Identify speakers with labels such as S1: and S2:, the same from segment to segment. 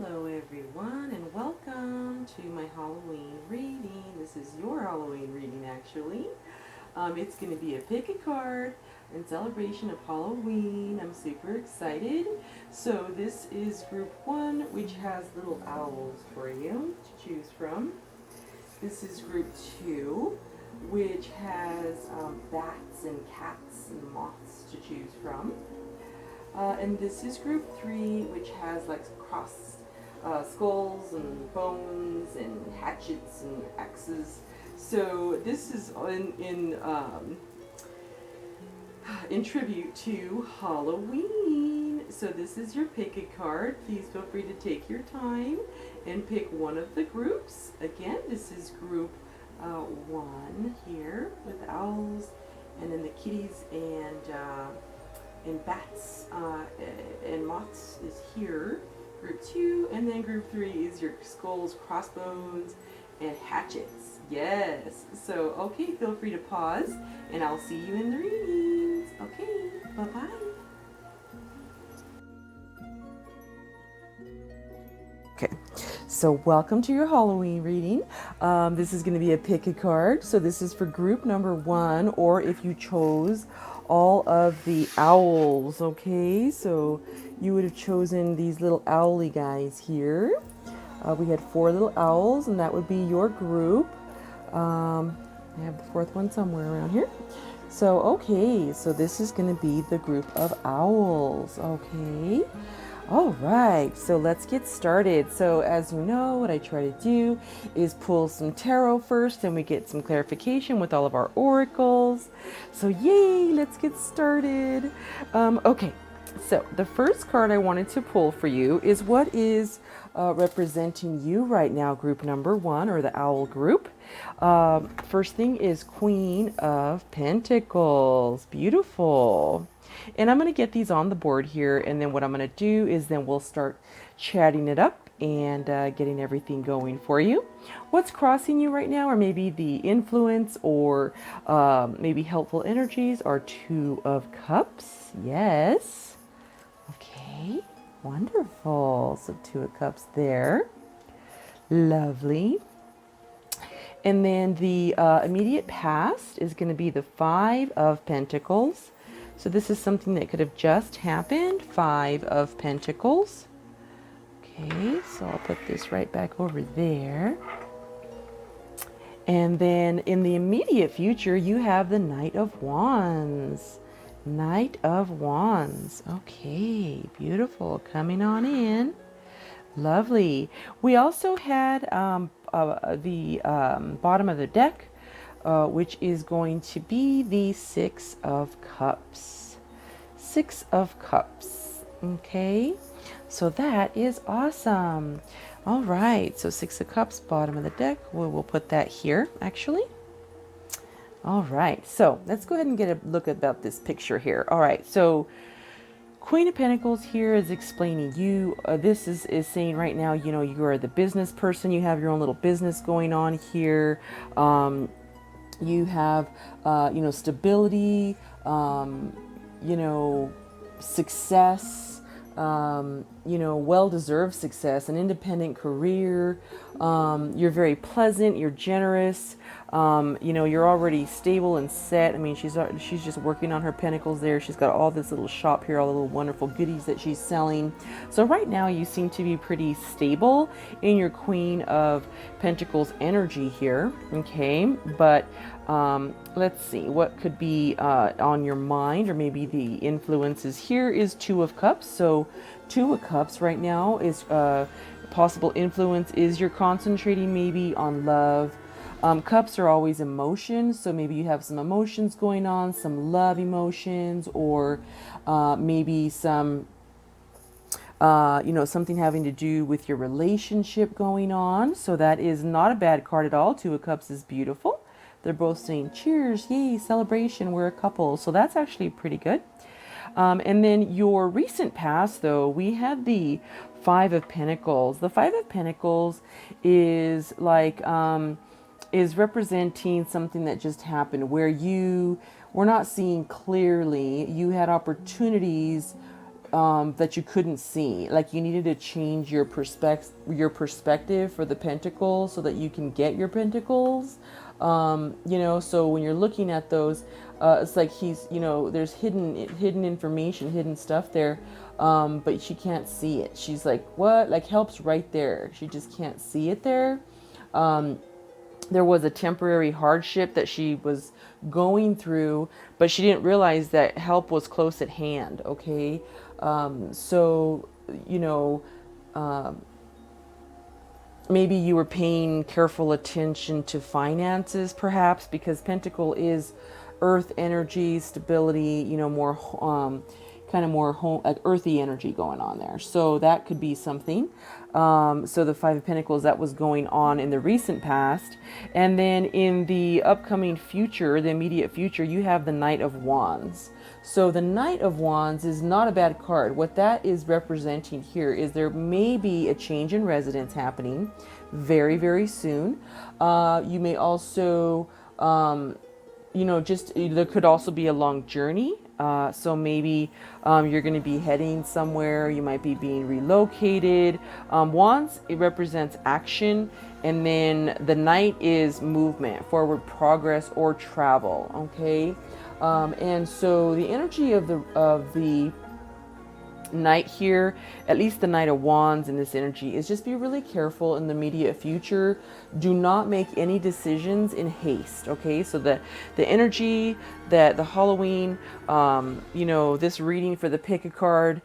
S1: Hello everyone and welcome to my Halloween reading. This is your Halloween reading actually. It's going to be a pick a card in celebration of Halloween. I'm super excited. So this is group 1, which has little owls for you to choose from. This is group 2, which has bats and cats and moths to choose from. And this is group 3, which has like cross skulls and bones and hatchets and axes. So this is in tribute to Halloween. So this is your pick a card. Please feel free to take your time and pick one of the groups. Again, this is group 1 here with owls, and then the kitties and bats and moths is here. Group 2, and then group 3 is your skulls, crossbones, and hatchets. Yes. So, okay, feel free to pause, and I'll see you in the readings. Okay, bye-bye. Okay, so welcome to your Halloween reading. This is going to be a pick a card. So this is for group number 1, or if you chose all of the owls. Okay, so you would have chosen these little owly guys here. We had 4 little owls, and that would be your group. I have the 4th one somewhere around here. So okay, so this is going to be the group of owls. Okay. All right, so let's get started. So as you know, what I try to do is pull some tarot first, and we get some clarification with all of our oracles. So yay, let's get started. Okay, so the first card I wanted to pull for you is what is representing you right now, group number 1, or the owl group. First thing is Queen of Pentacles. Beautiful. And I'm going to get these on the board here, and then what I'm going to do is then we'll start chatting it up and getting everything going for you. What's crossing you right now, or maybe the influence or maybe helpful energies, are 2 of Cups. Yes. Okay, wonderful. So 2 of Cups there. Lovely. And then the immediate past is going to be the 5 of Pentacles. So this is something that could have just happened. 5 of Pentacles. Okay, so I'll put this right back over there. And then in the immediate future, you have the Knight of Wands. Knight of Wands. Okay, beautiful. Coming on in. Lovely. We also had the bottom of the deck, which is going to be the 6 of Cups. 6 of Cups. Okay, so that is awesome. All right, so 6 of Cups, bottom of the deck. We'll put that here, actually. All right, so let's go ahead and get a look about this picture here. All right, so Queen of Pentacles here is explaining you. This is saying right now, you know, you are the business person. You have your own little business going on here. You have, you know, stability, you know, success, you know, well-deserved success, an independent career. You're very pleasant. You're generous. You know, you're already stable and set. I mean, she's just working on her pentacles there. She's got all this little shop here, all the little wonderful goodies that she's selling. So right now you seem to be pretty stable in your Queen of Pentacles energy here. Okay, but let's see what could be on your mind, or maybe the influences here is 2 of Cups. So 2 of Cups right now is possible influence is you're concentrating maybe on love. Cups are always emotions, so maybe you have some emotions going on, some love emotions, or maybe some, you know, something having to do with your relationship going on. So that is not a bad card at all. 2 of Cups is beautiful. They're both saying, cheers, yay, celebration, we're a couple. So that's actually pretty good. And then your recent past, though, we had the 5 of Pentacles. The 5 of Pentacles is like, is representing something that just happened where you were not seeing clearly. You had opportunities that you couldn't see. Like you needed to change your perspective for the pentacles so that you can get your pentacles. You know, so when you're looking at those, it's like he's, you know, there's hidden information, hidden stuff there, but she can't see it. She's like, what? Like help's right there. She just can't see it there. There was a temporary hardship that she was going through, but she didn't realize that help was close at hand. Okay. So, you know, maybe you were paying careful attention to finances, perhaps, because Pentacle is earth energy, stability, you know, more, kind of more home, like earthy energy going on there. So that could be something. So the Five of Pentacles, that was going on in the recent past. And then in the upcoming future, the immediate future, you have the Knight of Wands. So the Knight of Wands is not a bad card. What that is representing here is there may be a change in residence happening very, very soon. You may also, you know, just there could also be a long journey. So maybe you're going to be heading somewhere. You might be being relocated. Wands, it represents action. And then the Knight is movement, forward progress, or travel. Okay. And so the energy of the Knight here, at least the Knight of Wands in this energy, is just be really careful in the immediate future. Do not make any decisions in haste. Okay, so the energy that the Halloween, you know, this reading for the pick a card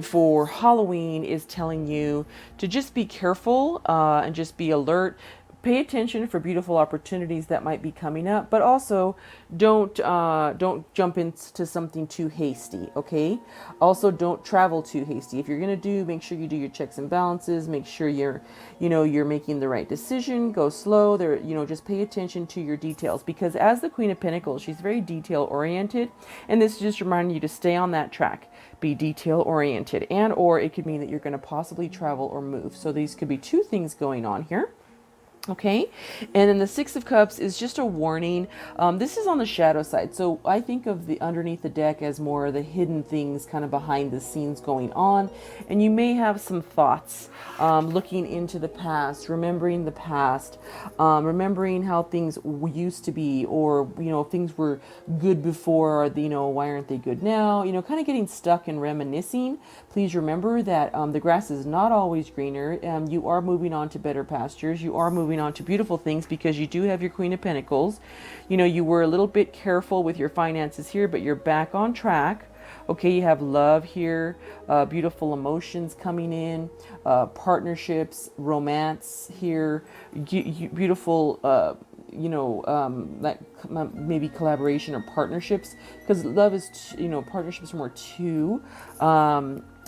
S1: for Halloween is telling you to just be careful and just be alert. Pay attention for beautiful opportunities that might be coming up, but also don't jump into something too hasty. Okay. Also, don't travel too hasty. If you're gonna make sure you do your checks and balances. Make sure you're making the right decision. Go slow. There, just pay attention to your details, because as the Queen of Pentacles, she's very detail oriented, and this is just reminding you to stay on that track. Be detail oriented, and or it could mean that you're going to possibly travel or move. So these could be two things going on here. Okay, and then the Six of Cups is just a warning. This is on the shadow side. So I think of the underneath the deck as more of the hidden things kind of behind the scenes going on. And you may have some thoughts looking into the past, remembering the past, remembering how things used to be, or, things were good before, or, why aren't they good now? Kind of getting stuck and reminiscing. Please remember that the grass is not always greener. You are moving on to better pastures. You are moving on to beautiful things, because you do have your Queen of Pentacles. You were a little bit careful with your finances here, but you're back on track. Okay, you have love here, beautiful emotions coming in, partnerships, romance here, beautiful, like maybe collaboration or partnerships, because love is, partnerships are more two.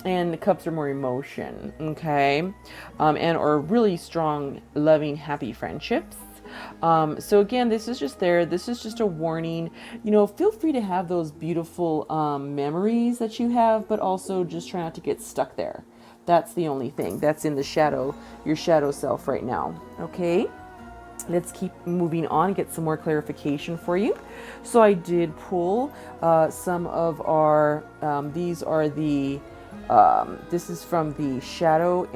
S1: And the cups are more emotion, okay? And or really strong, loving, happy friendships. So again, this is just there. This is just a warning. Feel free to have those beautiful memories that you have, but also just try not to get stuck there. That's the only thing. That's in the shadow, your shadow self right now, okay? Let's keep moving on, get some more clarification for you. So I did pull some of our, these are the, this is from the Shadows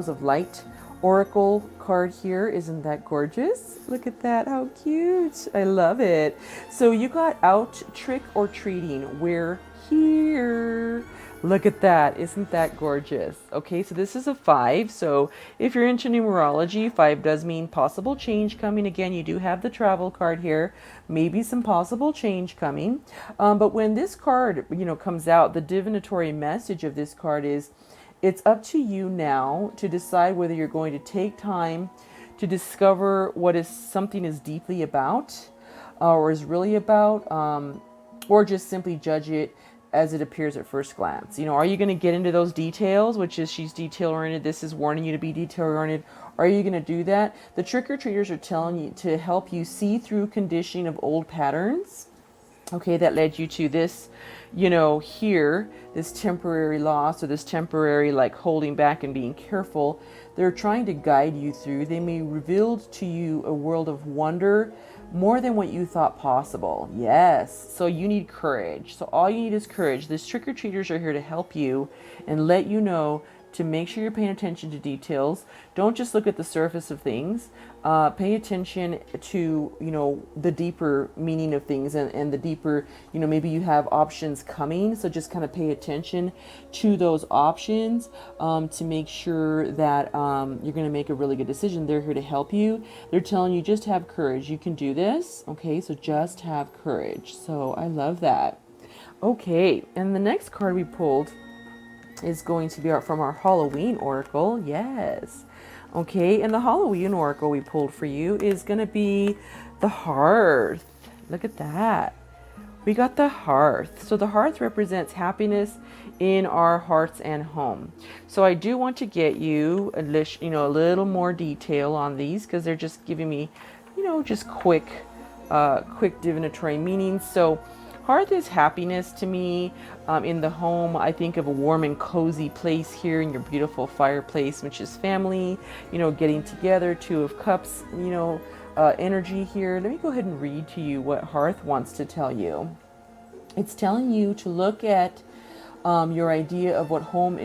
S1: of Light Oracle card here. Isn't that gorgeous? Look at that, how cute. I love it. So you got out trick or treating. We're here. Look at that. Isn't that gorgeous? Okay, so this is a 5. So if you're into numerology, 5 does mean possible change coming. Again, you do have the travel card here. Maybe some possible change coming. But when this card, comes out, the divinatory message of this card is, it's up to you now to decide whether you're going to take time to discover what something is deeply about, or is really about, or just simply judge it as it appears at first glance. Are you going to get into those details, which is she's detail oriented, this is warning you to be detail oriented. Are you going to do that? The trick-or-treaters are telling you to help you see through conditioning of old patterns, okay, that led you to this, here, this temporary loss, or this temporary like holding back and being careful. They're trying to guide you through. They may reveal to you a world of wonder, more than what you thought possible. Yes. So you need courage. So all you need is courage. These trick-or-treaters are here to help you and let you know to make sure you're paying attention to details. Don't just look at the surface of things. Pay attention to, the deeper meaning of things and the deeper, maybe you have options coming. So just kind of pay attention to those options to make sure that you're going to make a really good decision. They're here to help you. They're telling you just have courage. You can do this. Okay, so just have courage. So I love that. Okay, and the next card we pulled is going to be from our Halloween Oracle. Yes. Okay, and the Halloween Oracle we pulled for you is going to be the Hearth. Look at that. We got the Hearth. So the Hearth represents happiness in our hearts and home. So I do want to get you a little more detail on these because they're just giving me, just quick divinatory meanings. So Hearth is happiness to me. In the home, I think of a warm and cozy place here in your beautiful fireplace, which is family, getting together, Two of Cups, energy here. Let me go ahead and read to you what Hearth wants to tell you. It's telling you to look at your idea of what home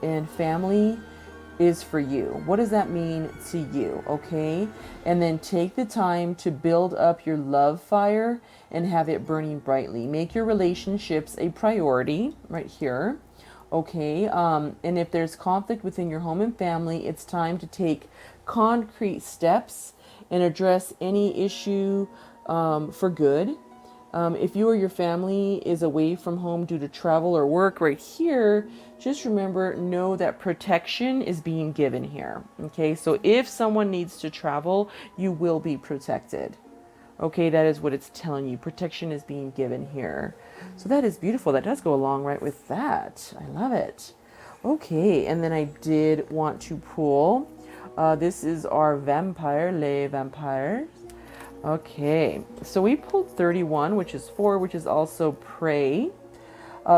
S1: and family is for you. What does that mean to you? Okay. And then take the time to build up your love fire and have it burning brightly. Make your relationships a priority right here. Okay. And if there's conflict within your home and family, it's time to take concrete steps and address any issue for good. If you or your family is away from home due to travel or work right here, just know that protection is being given here. Okay, so if someone needs to travel, you will be protected. Okay, that is what it's telling you. Protection is being given here. So that is beautiful. That does go along right with that. I love it. Okay, and then I did want to pull. This is our vampire, Les Vampires. Okay, so we pulled 31, which is 4, which is also prey.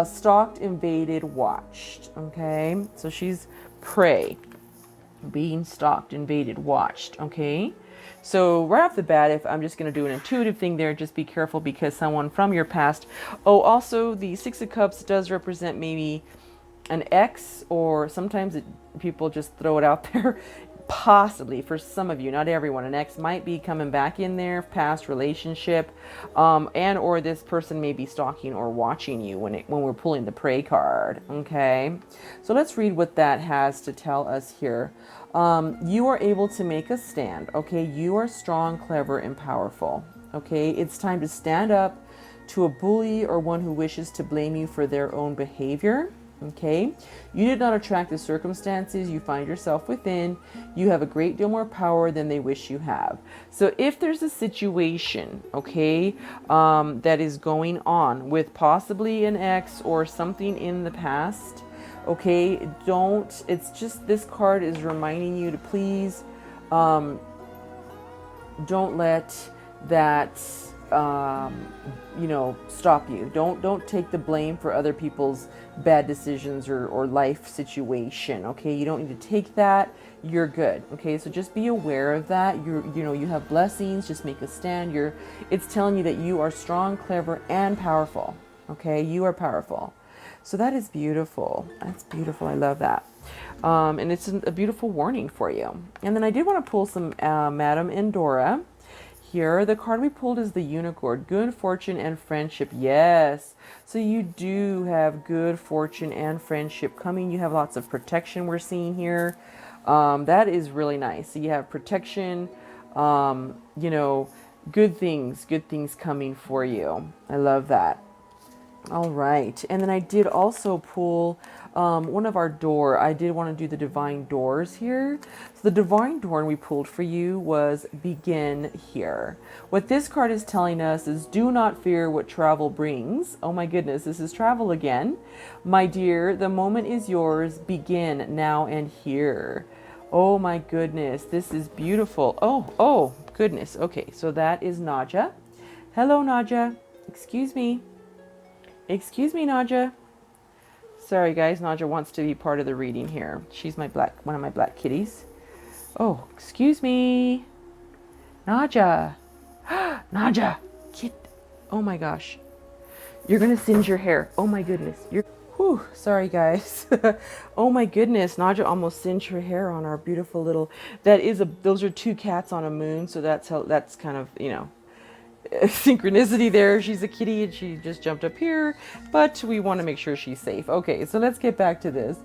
S1: Stalked, invaded, watched. Okay, so she's prey, being stalked, invaded, watched. Okay, so right off the bat, if I'm just going to do an intuitive thing there, just be careful because someone from your past. Oh, also the Six of Cups does represent maybe an ex, or sometimes people just throw it out there. Possibly for some of you, not everyone, an ex might be coming back in there, past relationship, and or this person may be stalking or watching you when we're pulling the prey card. Okay, so let's read what that has to tell us here. You are able to make a stand. Okay, you are strong, clever, and powerful. Okay, it's time to stand up to a bully or one who wishes to blame you for their own behavior. Okay, you did not attract the circumstances you find yourself within. You have a great deal more power than they wish you have. So if there's a situation, okay, that is going on with possibly an ex or something in the past, okay, it's just, this card is reminding you to please don't let that stop you. Don't take the blame for other people's bad decisions or life situation. Okay, you don't need to take that. You're good. Okay, so just be aware of that. You have blessings. Just make a stand. It's telling you that you are strong, clever, and powerful. Okay, you are powerful. So that is beautiful. That's beautiful. I love that. And it's a beautiful warning for you. And then I did want to pull some Madame Endora. Here, the card we pulled is the Unicorn, good fortune and friendship. Yes, so you do have good fortune and friendship coming. You have lots of protection we're seeing here. That is really nice. So you have protection, good things coming for you. I love that. All right, and then I did also pull one of our door. I did want to do the divine doors here. So the divine door we pulled for you was begin here. What this card is telling us is do not fear what travel brings. Oh my goodness, this is travel again. My dear, the moment is yours. Begin now and here. Oh my goodness, this is beautiful. Oh goodness. Okay, so that is Naja. Hello, Naja. Excuse me. Excuse me, Naja. Sorry, guys. Naja wants to be part of the reading here. She's one of my black kitties. Oh, excuse me. Naja. Naja, get, oh my gosh. You're gonna singe your hair. Oh my goodness. Whew, sorry guys. Oh my goodness, Naja almost singed her hair on our beautiful little, those are two cats on a moon, so that's kind of, synchronicity there. She's a kitty and she just jumped up here, but we want to make sure she's safe. Okay, so let's get back to this.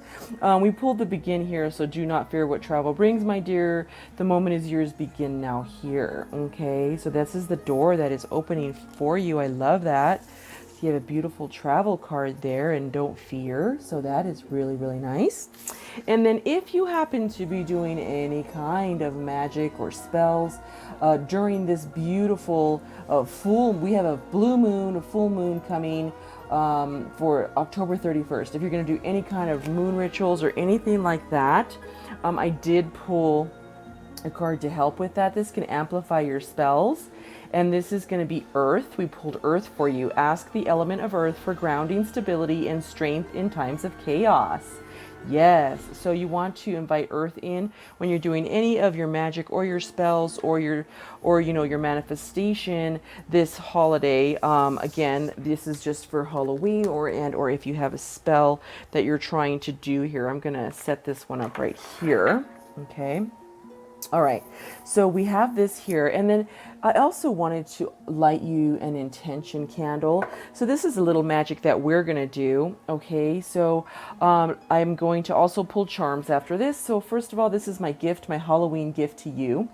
S1: We pulled the begin here, so do not fear what travel brings, my dear. The moment is yours, begin now here. Okay, so this is the door that is opening for you. I love that. So you have a beautiful travel card there, and don't fear. So that is really, really nice. And then if you happen to be doing any kind of magic or spells during this beautiful we have a blue moon, a full moon coming for October 31st. If you're going to do any kind of moon rituals or anything like that, I did pull a card to help with that. This can amplify your spells. And this is going to be Earth. We pulled Earth for you. Ask the element of Earth for grounding, stability, and strength in times of chaos. Yes, so you want to invite Earth in when you're doing any of your magic or your spells or your manifestation this holiday. Again, this is just for Halloween or if you have a spell that you're trying to do here. I'm going to set this one up right here. Okay. All right, so we have this here, and then I also wanted to light you an intention candle. So this is a little magic that we're going to do. Okay, so I'm going to also pull charms after this. So first of all, this is my gift, my Halloween gift to you.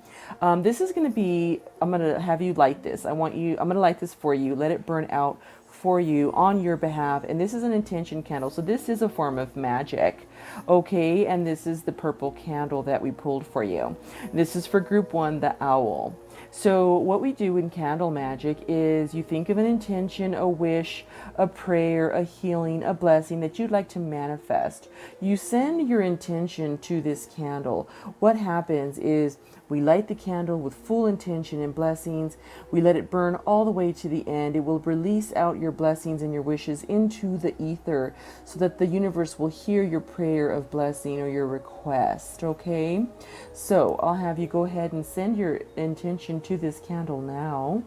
S1: This is going to be, I'm going to have you light this. I'm going to light this for you. Let it burn out for you on your behalf, and this is an intention candle, so this is a form of magic. Okay, and this is the purple candle that we pulled for you. This is for group 1, the owl. So what we do in candle magic is you think of an intention, a wish, a prayer, a healing, a blessing that you'd like to manifest. You send your intention to this candle. What happens is we light the candle with full intention and blessings. We let it burn all the way to the end. It will release out your blessings and your wishes into the ether so that the universe will hear your prayer of blessing or your request. Okay? So I'll have you go ahead and send your intention to this candle now.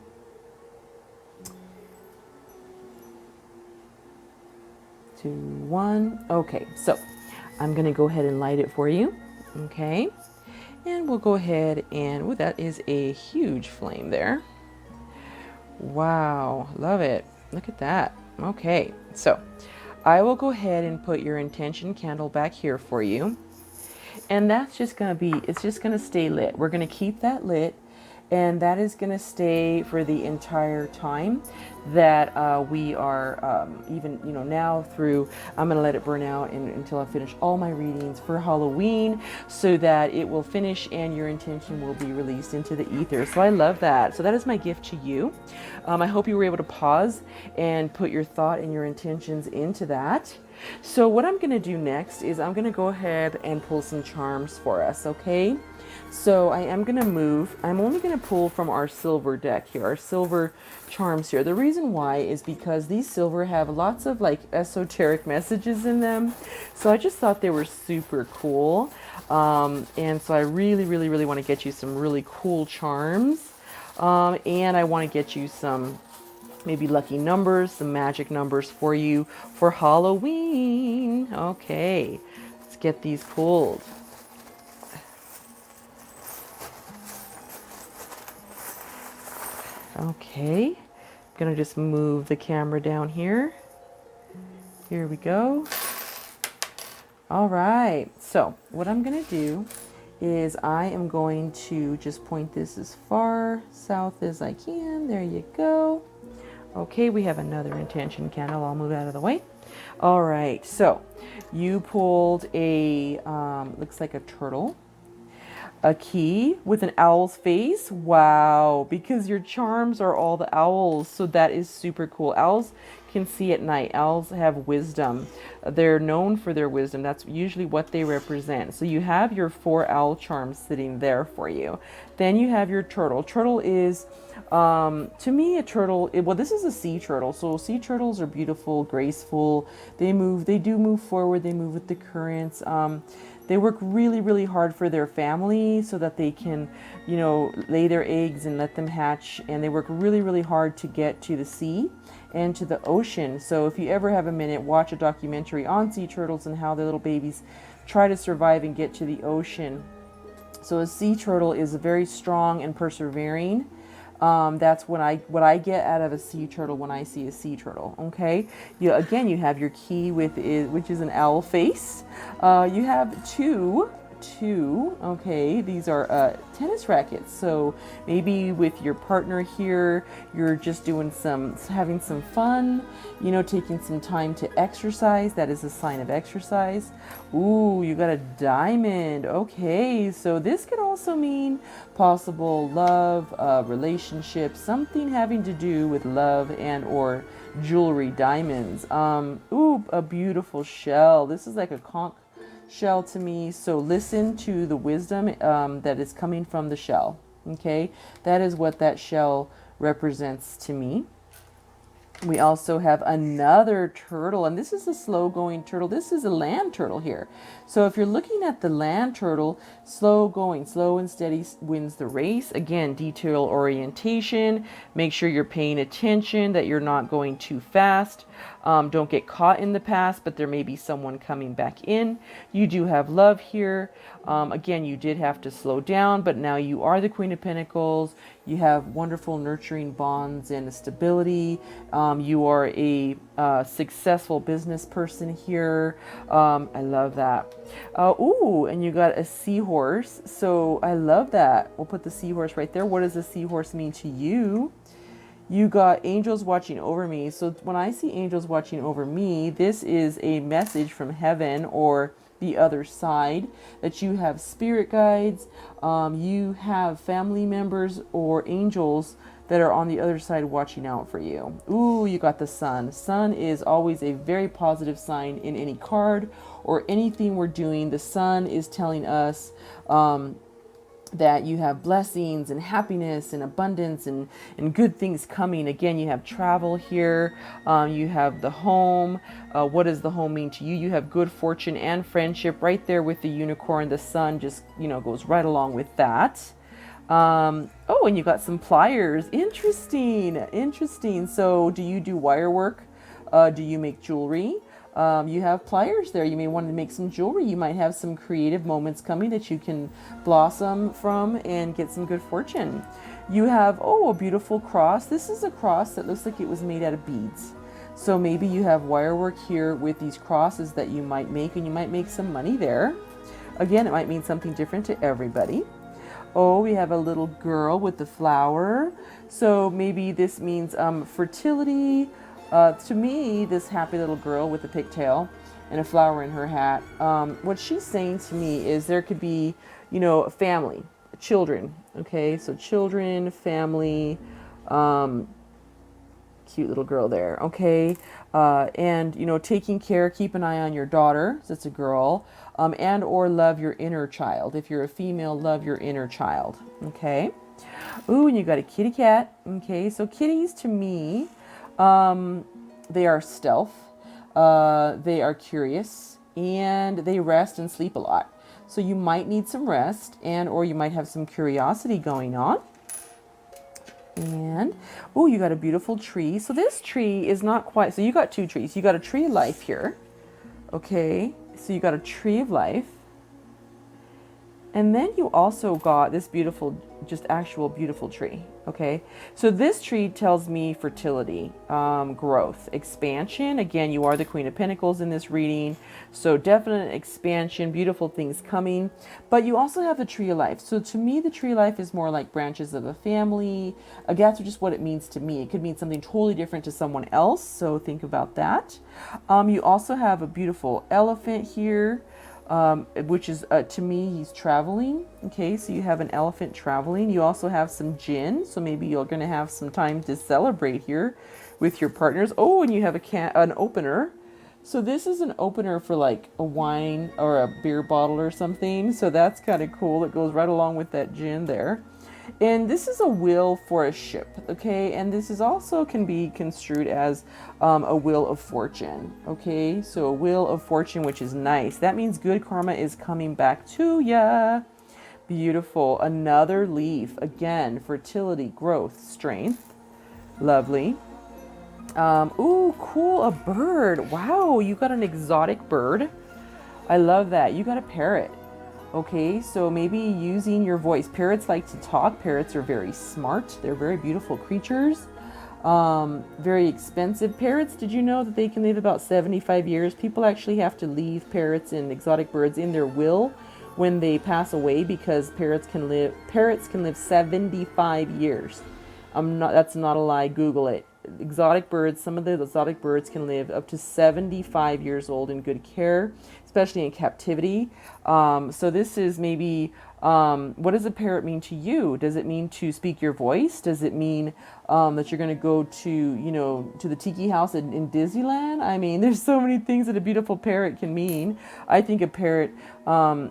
S1: 2, 1. Okay, so I'm going to go ahead and light it for you. Okay? And we'll go ahead and, that is a huge flame there. Wow, love it. Look at that. Okay, so I will go ahead and put your intention candle back here for you. And that's just going to be, it's just going to stay lit. We're going to keep that lit, and that is going to stay for the entire time that we are even, now through, I'm going to let it burn out until I finish all my readings for Halloween so that it will finish and your intention will be released into the ether. So I love that. So that is my gift to you. I hope you were able to pause and put your thought and your intentions into that. So what I'm going to do next is I'm going to go ahead and pull some charms for us, okay? So I am going to move. I'm only going to pull from our silver deck here, our silver charms here. The reason why is because these silver have lots of like esoteric messages in them. So I just thought they were super cool. And so I really, really, really want to get you some really cool charms. And I want to get you some maybe lucky numbers, some magic numbers for you for Halloween. Okay, let's get these pulled. Okay, I'm gonna just move the camera down here. Here we go. All right, so what I'm gonna do is I am going to just point this as far south as I can. There you go. Okay, we have another intention candle. I'll move out of the way. All right, so you pulled a, looks like a turtle, a key with an owl's face. Wow, because your charms are all the owls, so that is super cool. Owls can see at night. Owls have wisdom. They're known for their wisdom. That's usually what they represent. So you have your 4 owl charms sitting there for you. Then you have your turtle. Turtle is, to me, a turtle, well, this is a sea turtle. So sea turtles are beautiful, graceful. They do move forward. They move with the currents. They work really, really hard for their family so that they can, you know, lay their eggs and let them hatch. And they work really, really hard to get to the sea and to the ocean. So if you ever have a minute, watch a documentary on sea turtles and how their little babies try to survive and get to the ocean. So a sea turtle is very strong and persevering. That's what I get out of a sea turtle when I see a sea turtle. Okay, you again, you have your key which is an owl face. You have two. Okay, these are tennis rackets. So maybe with your partner here, you're just having some fun, you know, taking some time to exercise. That is a sign of exercise. Ooh, you got a diamond. Okay, so this could also mean possible love, relationship, something having to do with love and or jewelry, diamonds. Ooh, a beautiful shell. This is like a conch shell to me. So listen to the wisdom that is coming from the shell. Okay, that is what that shell represents to me. We also have another turtle, and this is a slow going turtle. This is a land turtle here. So if you're looking at the land turtle, slow going, slow and steady wins the race. Again, detail orientation. Make sure you're paying attention, that you're not going too fast. Don't get caught in the past, but there may be someone coming back in. You do have love here. Again, you did have to slow down, but now you are the Queen of Pentacles. You have wonderful nurturing bonds and stability. You are a successful business person here. I love that. Ooh, and you got a seahorse. So I love that. We'll put the seahorse right there. What does a seahorse mean to you? You got angels watching over me. So when I see angels watching over me, this is a message from heaven or the other side, that you have spirit guides, you have family members or angels that are on the other side watching out for you. Ooh, you got the sun. Sun is always a very positive sign in any card or anything we're doing. The sun is telling us that you have blessings and happiness and abundance and good things coming. Again, you have travel here. You have the home. What does the home mean to you? You have good fortune and friendship right there with the unicorn. The sun just, you know, goes right along with that. Oh, and you got some pliers. Interesting. So do you do wire work? Do you make jewelry? You have pliers there. You may want to make some jewelry. You might have some creative moments coming that you can blossom from and get some good fortune. You have, oh, a beautiful cross. This is a cross that looks like it was made out of beads. So maybe you have wire work here with these crosses that you might make, and you might make some money there. Again, it might mean something different to everybody. Oh, we have a little girl with the flower. So maybe this means fertility. To me, this happy little girl with a pigtail and a flower in her hat, what she's saying to me is there could be, you know, a family, children. Okay, so children, family, cute little girl there. Okay, and, you know, taking care, keep an eye on your daughter, so it's a girl, and or love your inner child. If you're a female, love your inner child. Okay. Ooh, and you got a kitty cat. Okay, so kitties to me, they are stealth, they are curious, and they rest and sleep a lot. So you might need some rest, and or you might have some curiosity going on. And oh, you got a beautiful tree. So this tree is not quite, so you got two trees. You got a tree of life here. Okay, so you got a tree of life. And then you also got this beautiful, just actual beautiful tree. Okay, so this tree tells me fertility, growth, expansion. Again, you are the Queen of Pentacles in this reading, so definite expansion, beautiful things coming. But you also have the tree of life. So to me, the tree of life is more like branches of a family. Again, that's just what it means to me. It could mean something totally different to someone else, so think about that. You also have a beautiful elephant here. Which is, to me, he's traveling. Okay, so you have an elephant traveling. You also have some gin, so maybe you're going to have some time to celebrate here with your partners. Oh, and you have an opener. So this is an opener for like a wine or a beer bottle or something. So that's kind of cool. It goes right along with that gin there. And this is a wheel for a ship, okay? And this is also can be construed as a wheel of fortune, okay? So a wheel of fortune, which is nice. That means good karma is coming back to ya. Beautiful. Another leaf. Again, fertility, growth, strength. Lovely. Ooh, cool. A bird. Wow, you got an exotic bird. I love that. You got a parrot. Okay, so maybe using your voice. Parrots like to talk. Parrots are very smart. They're very beautiful creatures. Very expensive. Parrots, did you know that they can live about 75 years? People actually have to leave parrots and exotic birds in their will when they pass away, because parrots can live 75 years. That's not a lie. Google it. Exotic birds, some of the exotic birds can live up to 75 years old in good care, especially in captivity. So this is maybe, what does a parrot mean to you? Does it mean to speak your voice? Does it mean that you're going to go to the tiki house in Disneyland? I mean, there's so many things that a beautiful parrot can mean. I think a parrot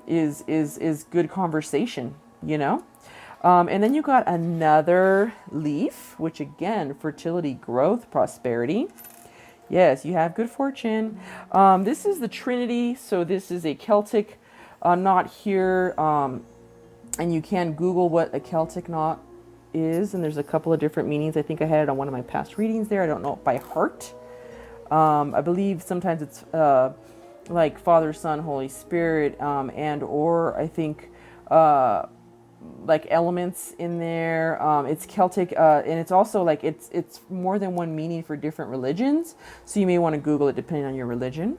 S1: is good conversation, And then you got another leaf, which again, fertility, growth, prosperity. Yes, you have good fortune. This is the Trinity. So this is a Celtic knot here. And you can Google what a Celtic knot is. And there's a couple of different meanings. I think I had it on one of my past readings there. I don't know it by heart. I believe sometimes it's like Father, Son, Holy Spirit, and or I think like elements in there. It's Celtic, and it's also like it's more than one meaning for different religions. So you may want to Google it depending on your religion.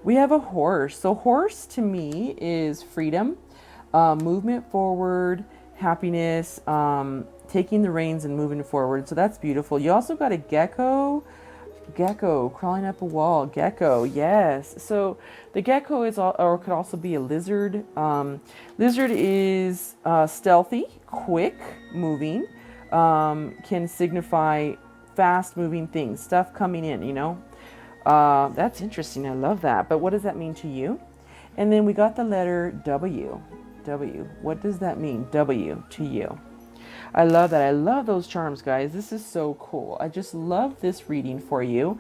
S1: We have a horse. So horse to me is freedom, movement forward, happiness, taking the reins and moving forward. So that's beautiful. You also got a gecko crawling up a wall. Gecko, yes. So the gecko is or could also be a lizard. Lizard is stealthy, quick moving, can signify fast moving things, stuff coming in, That's interesting. I love that. But what does that mean to you? And then we got the letter W. What does that mean? W to you. I love that. I love those charms, guys. This is so cool. I just love this reading for you.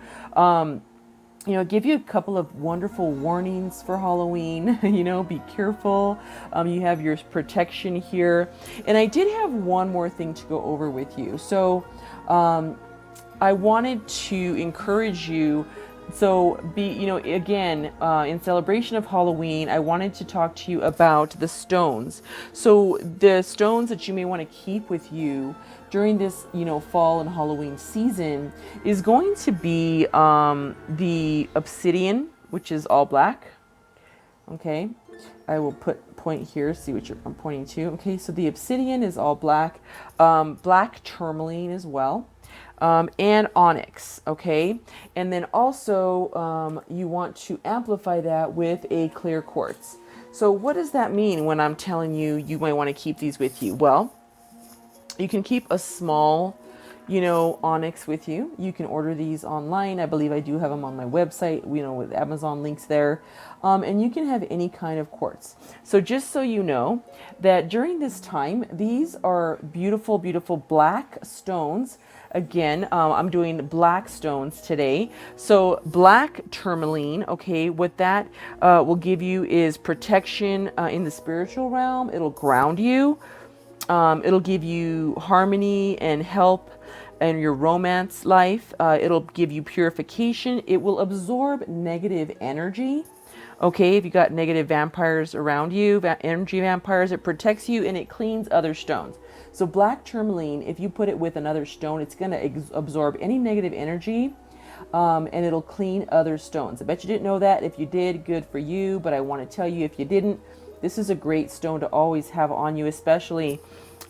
S1: Give you a couple of wonderful warnings for Halloween. Be careful. You have your protection here. And I did have one more thing to go over with you. So I wanted to encourage you. So again, in celebration of Halloween, I wanted to talk to you about the stones. So the stones that you may want to keep with you during this, fall and Halloween season is going to be the obsidian, which is all black. Okay. I will point here, see what I'm pointing to. Okay. So the obsidian is all black, black tourmaline as well. And onyx, okay? And then also you want to amplify that with a clear quartz. So what does that mean when I'm telling you you might want to keep these with you? Well, you can keep a small, onyx with you. You can order these online. I believe I do have them on my website, with Amazon links there. And you can have any kind of quartz. So just so you know that during this time, these are beautiful, beautiful black stones. Again, I'm doing black stones today. So black tourmaline, okay, what that will give you is protection in the spiritual realm. It'll ground you. It'll give you harmony and help in your romance life. It'll give you purification. It will absorb negative energy. Okay, if you got negative vampires around you, energy vampires, it protects you and it cleans other stones. So black tourmaline, if you put it with another stone, it's going to absorb any negative energy, and it'll clean other stones. I bet you didn't know that. If you did, good for you. But I want to tell you, if you didn't, this is a great stone to always have on you, especially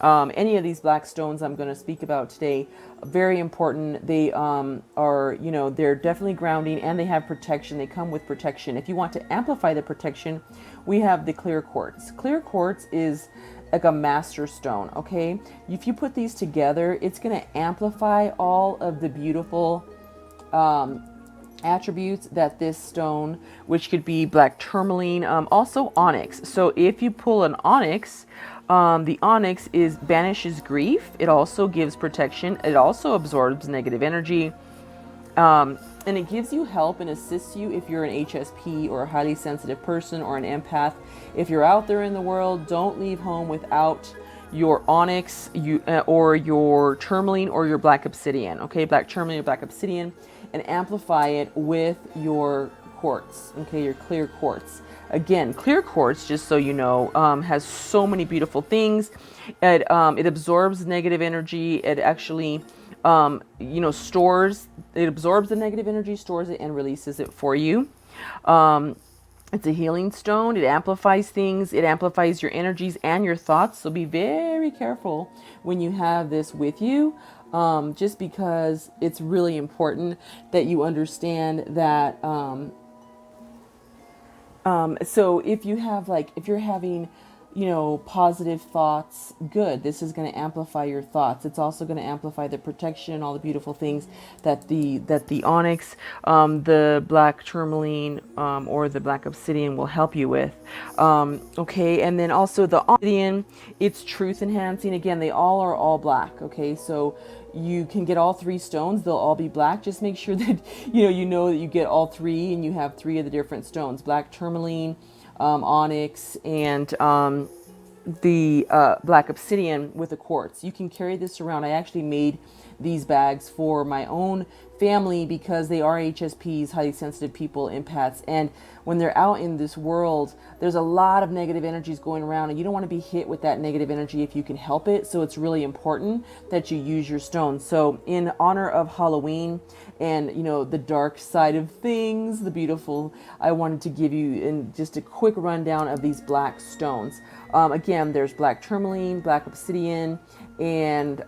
S1: any of these black stones I'm going to speak about today. Very important. They are, they're definitely grounding and they have protection. They come with protection. If you want to amplify the protection, we have the clear quartz. Clear quartz is like a master stone, okay? If you put these together, it's going to amplify all of the beautiful attributes that this stone, which could be black tourmaline, also onyx. So if you pull an onyx, The onyx banishes grief. It also gives protection. It also absorbs negative energy. And it gives you help and assists you if you're an HSP or a highly sensitive person or an empath. If you're out there in the world, don't leave home without your onyx or your tourmaline or your black obsidian. Okay, black tourmaline or black obsidian, and amplify it with your quartz. Okay, your clear quartz. Again, clear quartz, just so you know, has so many beautiful things. It absorbs negative energy. It actually it absorbs the negative energy, stores it, and releases it for you. It's a healing stone. It amplifies things. It amplifies your energies and your thoughts. So be very careful when you have this with you, just because it's really important that you understand that. So if you're having, positive thoughts, good. This is going to amplify your thoughts. It's also going to amplify the protection and all the beautiful things that the onyx, the black tourmaline, or the black obsidian will help you with. Okay, and then also the obsidian, it's truth enhancing. Again, they are all black. Okay, so you can get all three stones. They'll all be black. Just make sure that you know that you get all three, and you have three of the different stones: black tourmaline, onyx, and the black obsidian with a quartz. You can carry this around. I actually made these bags for my own family because they are HSPs, highly sensitive people, empaths, and when they're out in this world, there's a lot of negative energies going around, and you don't want to be hit with that negative energy if you can help it. So it's really important that you use your stones. So in honor of Halloween and the dark side of things, the beautiful, I wanted to give you in just a quick rundown of these black stones. Again, there's black tourmaline, black obsidian, and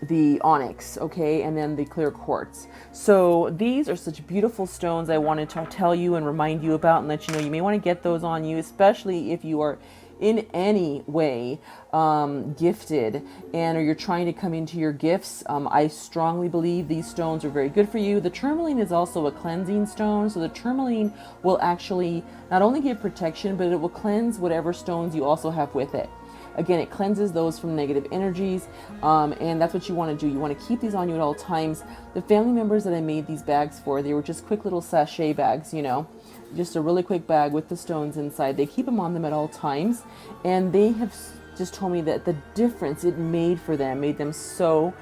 S1: the onyx, okay, and then the clear quartz. So these are such beautiful stones I wanted to tell you and remind you about and let you know you may want to get those on you, especially if you are in any way gifted or you're trying to come into your gifts. I strongly believe these stones are very good for you. The tourmaline is also a cleansing stone, so the tourmaline will actually not only give protection, but it will cleanse whatever stones you also have with it. Again, it cleanses those from negative energies, and that's what you want to do. You want to keep these on you at all times. The family members that I made these bags for, they were just quick little sachet bags, just a really quick bag with the stones inside. They keep them on them at all times, and they have just told me that the difference it made for them made them so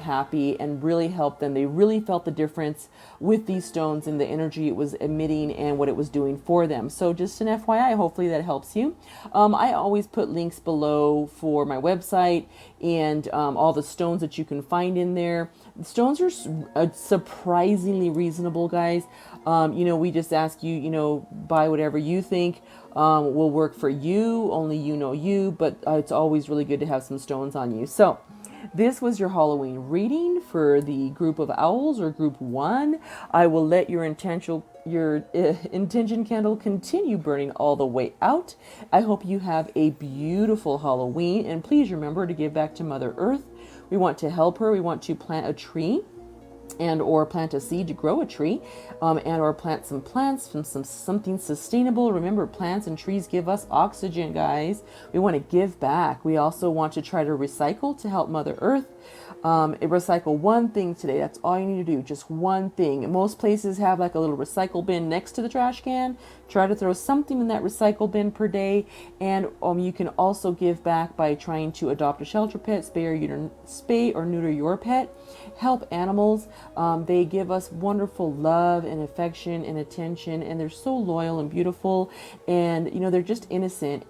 S1: happy and really helped them. They really felt the difference with these stones and the energy it was emitting and what it was doing for them. So just an FYI, hopefully that helps you. I always put links below for my website and all the stones that you can find in there. The stones are surprisingly reasonable, guys. We just ask you, buy whatever you think will work for you. Only you know you, but it's always really good to have some stones on you. So this was your Halloween reading for the group of owls, or group 1. I will let your intention candle continue burning all the way out. I hope you have a beautiful Halloween, and please remember to give back to Mother Earth. We want to help her. We want to plant a tree or plant a seed to grow a tree, or plant some plants from something sustainable. Remember, plants and trees give us oxygen, guys. We want to give back. We also want to try to recycle to help Mother Earth. Recycle one thing today. That's all you need to do. Just one thing. Most places have like a little recycle bin next to the trash can. Try to throw something in that recycle bin per day. And you can also give back by trying to adopt a shelter pet, spay or neuter your pet. Help animals. They give us wonderful love and affection and attention, and they're so loyal and beautiful. And they're just innocent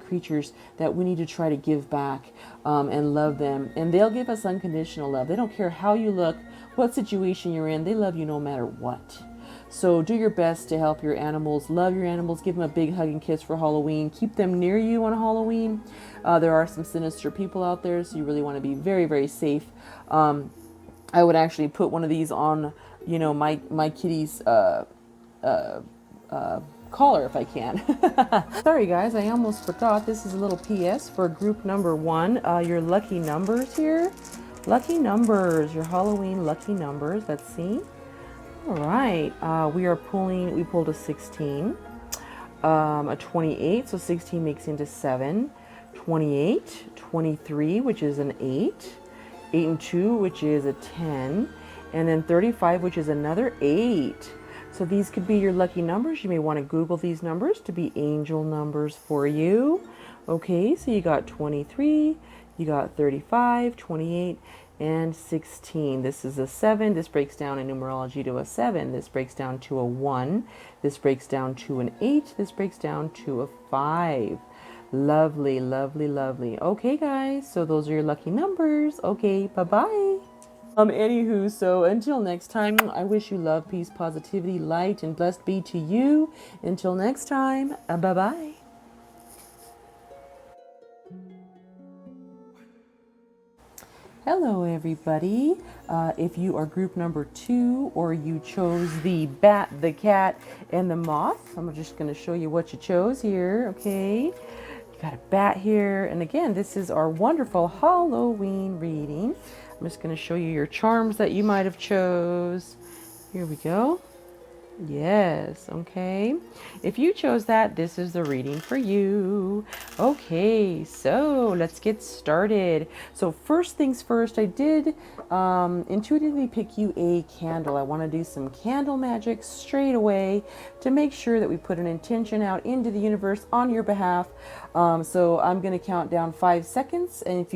S1: creatures that we need to try to give back and love them. And they'll give us unconditional love. They don't care how you look, what situation you're in. They love you no matter what. So do your best to help your animals, love your animals, give them a big hug and kiss for Halloween. Keep them near you on Halloween. There are some sinister people out there, so you really want to be very, very safe. I would actually put one of these on, my kitty's collar if I can. Sorry guys, I almost forgot. This is a little PS for group number 1. Your lucky numbers here. Lucky numbers, your Halloween lucky numbers. Let's see. All right, we pulled a 16, a 28, so 16 makes into 7. 28, 23, which is an 8, 8 and 2, which is a 10, and then 35, which is another 8. So these could be your lucky numbers. You may want to Google these numbers to be angel numbers for you. Okay, so you got 23, you got 35, 28, and 16. This is a 7. This breaks down in numerology to a 7. This breaks down to a 1. This breaks down to an 8. This breaks down to a 5. Lovely, lovely, lovely. Okay, guys, so those are your lucky numbers. Okay, bye-bye. Anywho, so until next time, I wish you love, peace, positivity, light, and blessed be to you. Until next time, bye-bye. Hello, everybody. If you are group number 2 or you chose the bat, the cat, and the moth, I'm just going to show you what you chose here, okay? You got a bat here. And again, this is our wonderful Halloween reading. I'm just going to show you your charms that you might have chose. Here we go. Yes, okay. If you chose that, this is the reading for you. Okay, so let's get started. So first things first, I did intuitively pick you a candle. I want to do some candle magic straight away to make sure that we put an intention out into the universe on your behalf. So I'm going to count down 5 seconds, and if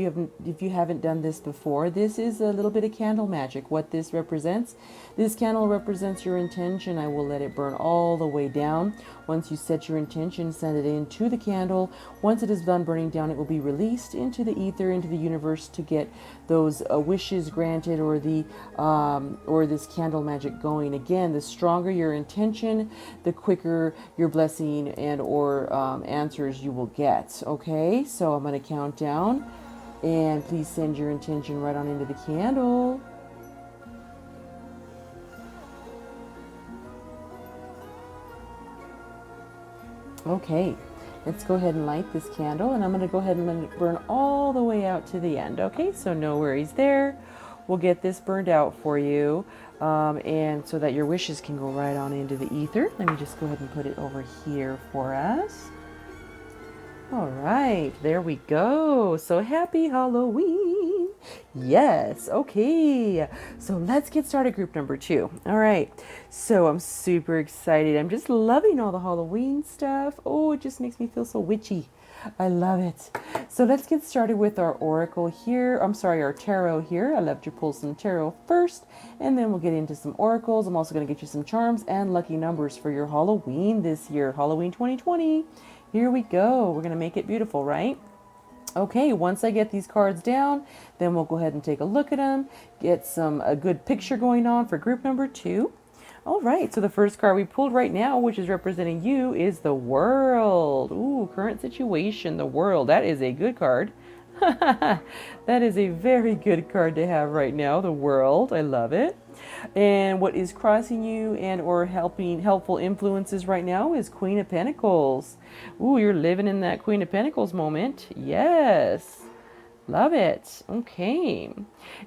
S1: you haven't done this before, this is a little bit of candle magic. What this represents, this candle represents your intention. I will let it burn all the way down. Once you set your intention, send it into the candle. Once it is done burning down, it will be released into the ether, into the universe, to get those wishes granted, or this candle magic going. Again, the stronger your intention, the quicker your blessing and or answers you will get. Okay, so I'm going to count down, and please send your intention right on into the candle. Okay, let's go ahead and light this candle, and I'm going to go ahead and let it burn all the way out to the end. Okay, so no worries there. We'll get this burned out for you, and so that your wishes can go right on into the ether. Let me just go ahead and put it over here for us. All right, there we go. So happy Halloween. Yes, okay. So let's get started, group number 2. All right, so I'm super excited. I'm just loving all the Halloween stuff. Oh, it just makes me feel so witchy. I love it. So let's get started with our oracle here. I'm sorry, our tarot here. I love to pull some tarot first, and then we'll get into some oracles. I'm also going to get you some charms and lucky numbers for your Halloween this year, Halloween 2020. Here we go. We're going to make it beautiful, right? Okay, once I get these cards down, then we'll go ahead and take a look at them, get a good picture going on for group number 2. All right, so the first card we pulled right now, which is representing you, is the World. Ooh, current situation, the World. That is a good card. That is a very good card to have right now, the World. I love it. And what is crossing you and or helpful influences right now is Queen of Pentacles. Ooh, you're living in that Queen of Pentacles moment. Yes. Love it. Okay.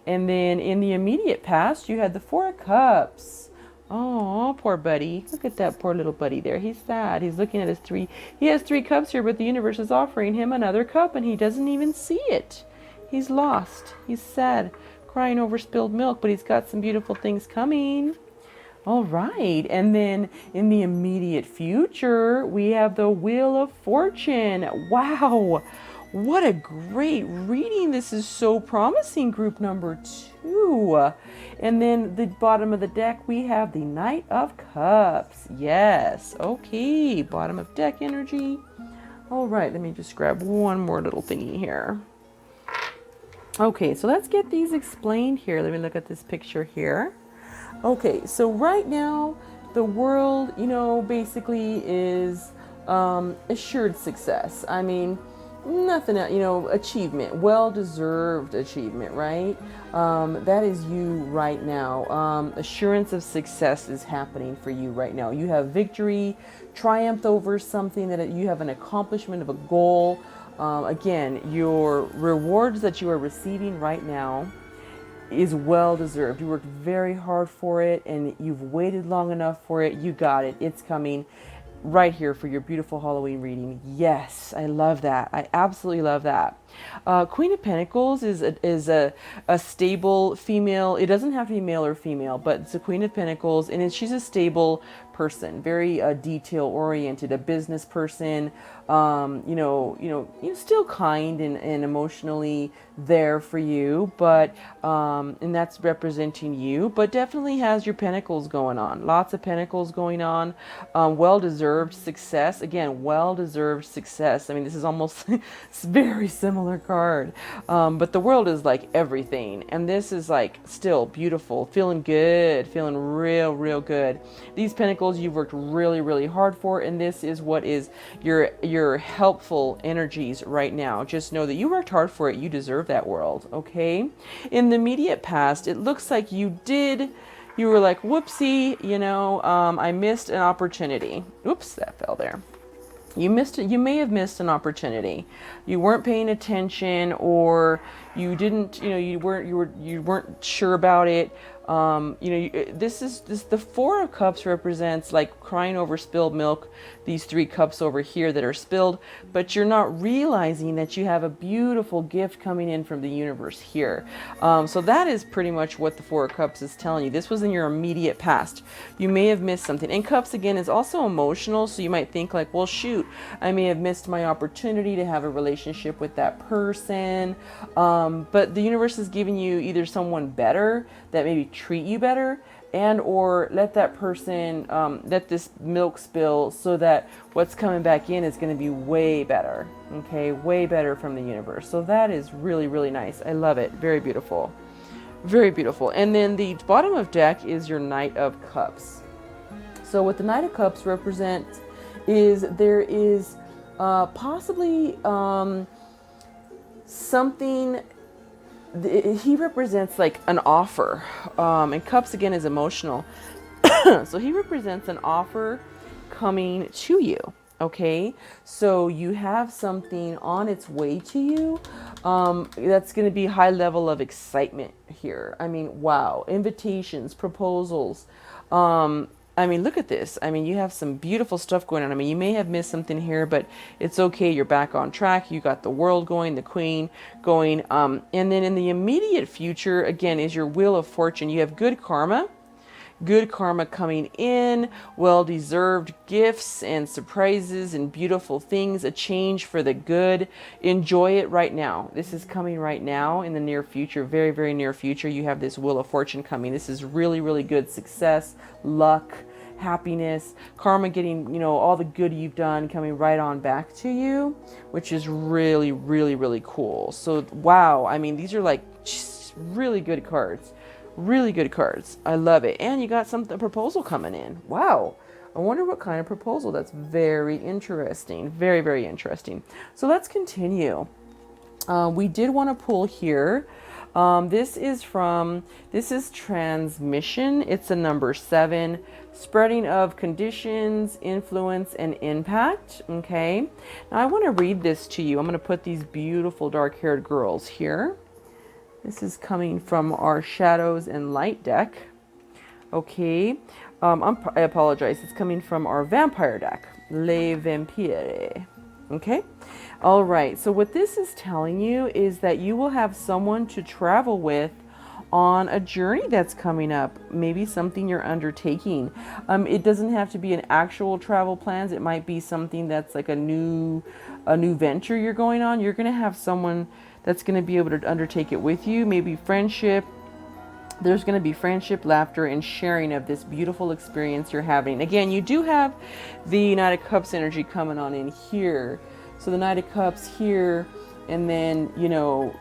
S1: And then in the immediate past, you had the Four of Cups. Oh, poor buddy. Look at that poor little buddy there. He's sad. He's looking at his 3. He has 3 cups here, but the universe is offering him another cup, and he doesn't even see it. He's lost. He's sad, crying over spilled milk, but he's got some beautiful things coming. All right. And then in the immediate future, we have the Wheel of Fortune. Wow. What a great reading. This is so promising, group number 2. And then the bottom of the deck, we have the Knight of Cups. Yes. Okay. Bottom of deck energy. All right. Let me just grab one more little thingy here. Okay. So let's get these explained here. Let me look at this picture here. Okay. So right now, the World, basically is assured success. I mean, nothing else, achievement, well-deserved achievement, right? That is you right now. Assurance of success is happening for you right now. You have victory, triumph over something, that you have an accomplishment of a goal. Again, your rewards that you are receiving right now is well-deserved. You worked very hard for it, and you've waited long enough for it. You got it. It's coming. right here for your beautiful Halloween reading. Yes, I love that. I absolutely love that. Queen of Pentacles is a stable female. It doesn't have to be male or female, but it's a Queen of Pentacles, and she's a stable person, very detail oriented, a business person. Still kind and emotionally there for you, but and that's representing you, but definitely has your pentacles going on. Lots of pentacles going on. Well-deserved success. Again, well-deserved success. I mean, this is almost it's very similar card, but the world is like everything, and this is like still beautiful, feeling good, feeling real good. These pentacles you've worked really hard for, and this is what is your helpful energies right now. Just know that you worked hard for it. You deserve that world. Okay. In the immediate past, it looks like you were like, whoopsie, I missed an opportunity. Oops, that fell there. You missed it. You may have missed an opportunity. You weren't paying attention, or you didn't, you weren't sure about it. The Four of Cups represents like crying over spilled milk, these 3 cups over here that are spilled, but you're not realizing that you have a beautiful gift coming in from the universe here. So that is pretty much what the Four of Cups is telling you. This was in your immediate past. You may have missed something. And Cups, again, is also emotional, so you might think like, well, shoot, I may have missed my opportunity to have a relationship with that person. But the universe is giving you either someone better that maybe treat you better, and or let that person let this milk spill, so that what's coming back in is going to be way better. Okay, way better from the universe. So that is really nice. I love it. Very beautiful. Very beautiful. And then the bottom of deck is your Knight of Cups. So what the Knight of Cups represents is there is possibly something. He represents like an offer, and Cups again is emotional. So he represents an offer coming to you. Okay, so you have something on its way to you that's going to be high level of excitement here. I mean, wow, invitations, proposals. I mean, look at this. I mean, you have some beautiful stuff going on. I mean, you may have missed something here, but it's okay. You're back on track. You got the world going, the Queen going. And then in the immediate future, again, is your Wheel of Fortune. You have good karma coming in, well-deserved gifts and surprises and beautiful things, a change for the good. Enjoy it right now. This is coming right now in the near future, very near future. You have this Wheel of Fortune coming. This is really good success, luck, happiness, karma, getting, all the good you've done coming right on back to you, which is really cool. So, wow. I mean, these are like just really good cards. Really good cards. I love it. And you got a proposal coming in. Wow. I wonder what kind of proposal. That's very interesting. Very interesting. So let's continue. We did want to pull here. This is transmission. It's a number 7. Spreading of conditions, influence, and impact. Okay. Now I want to read this to you. I'm going to put these beautiful dark-haired girls here. This is coming from our Shadows and Light deck. Okay. I apologize. It's coming from our Vampire deck. Les Vampires. Okay. All right. So what this is telling you is that you will have someone to travel with on a journey that's coming up. Maybe something you're undertaking. It doesn't have to be an actual travel plans. It might be something that's like a new venture you're going on. You're going to have someone that's going to be able to undertake it with you. Maybe friendship. There's going to be friendship, laughter, and sharing of this beautiful experience you're having. Again, you do have the Knight of Cups energy coming on in here. So the Knight of Cups here, and then,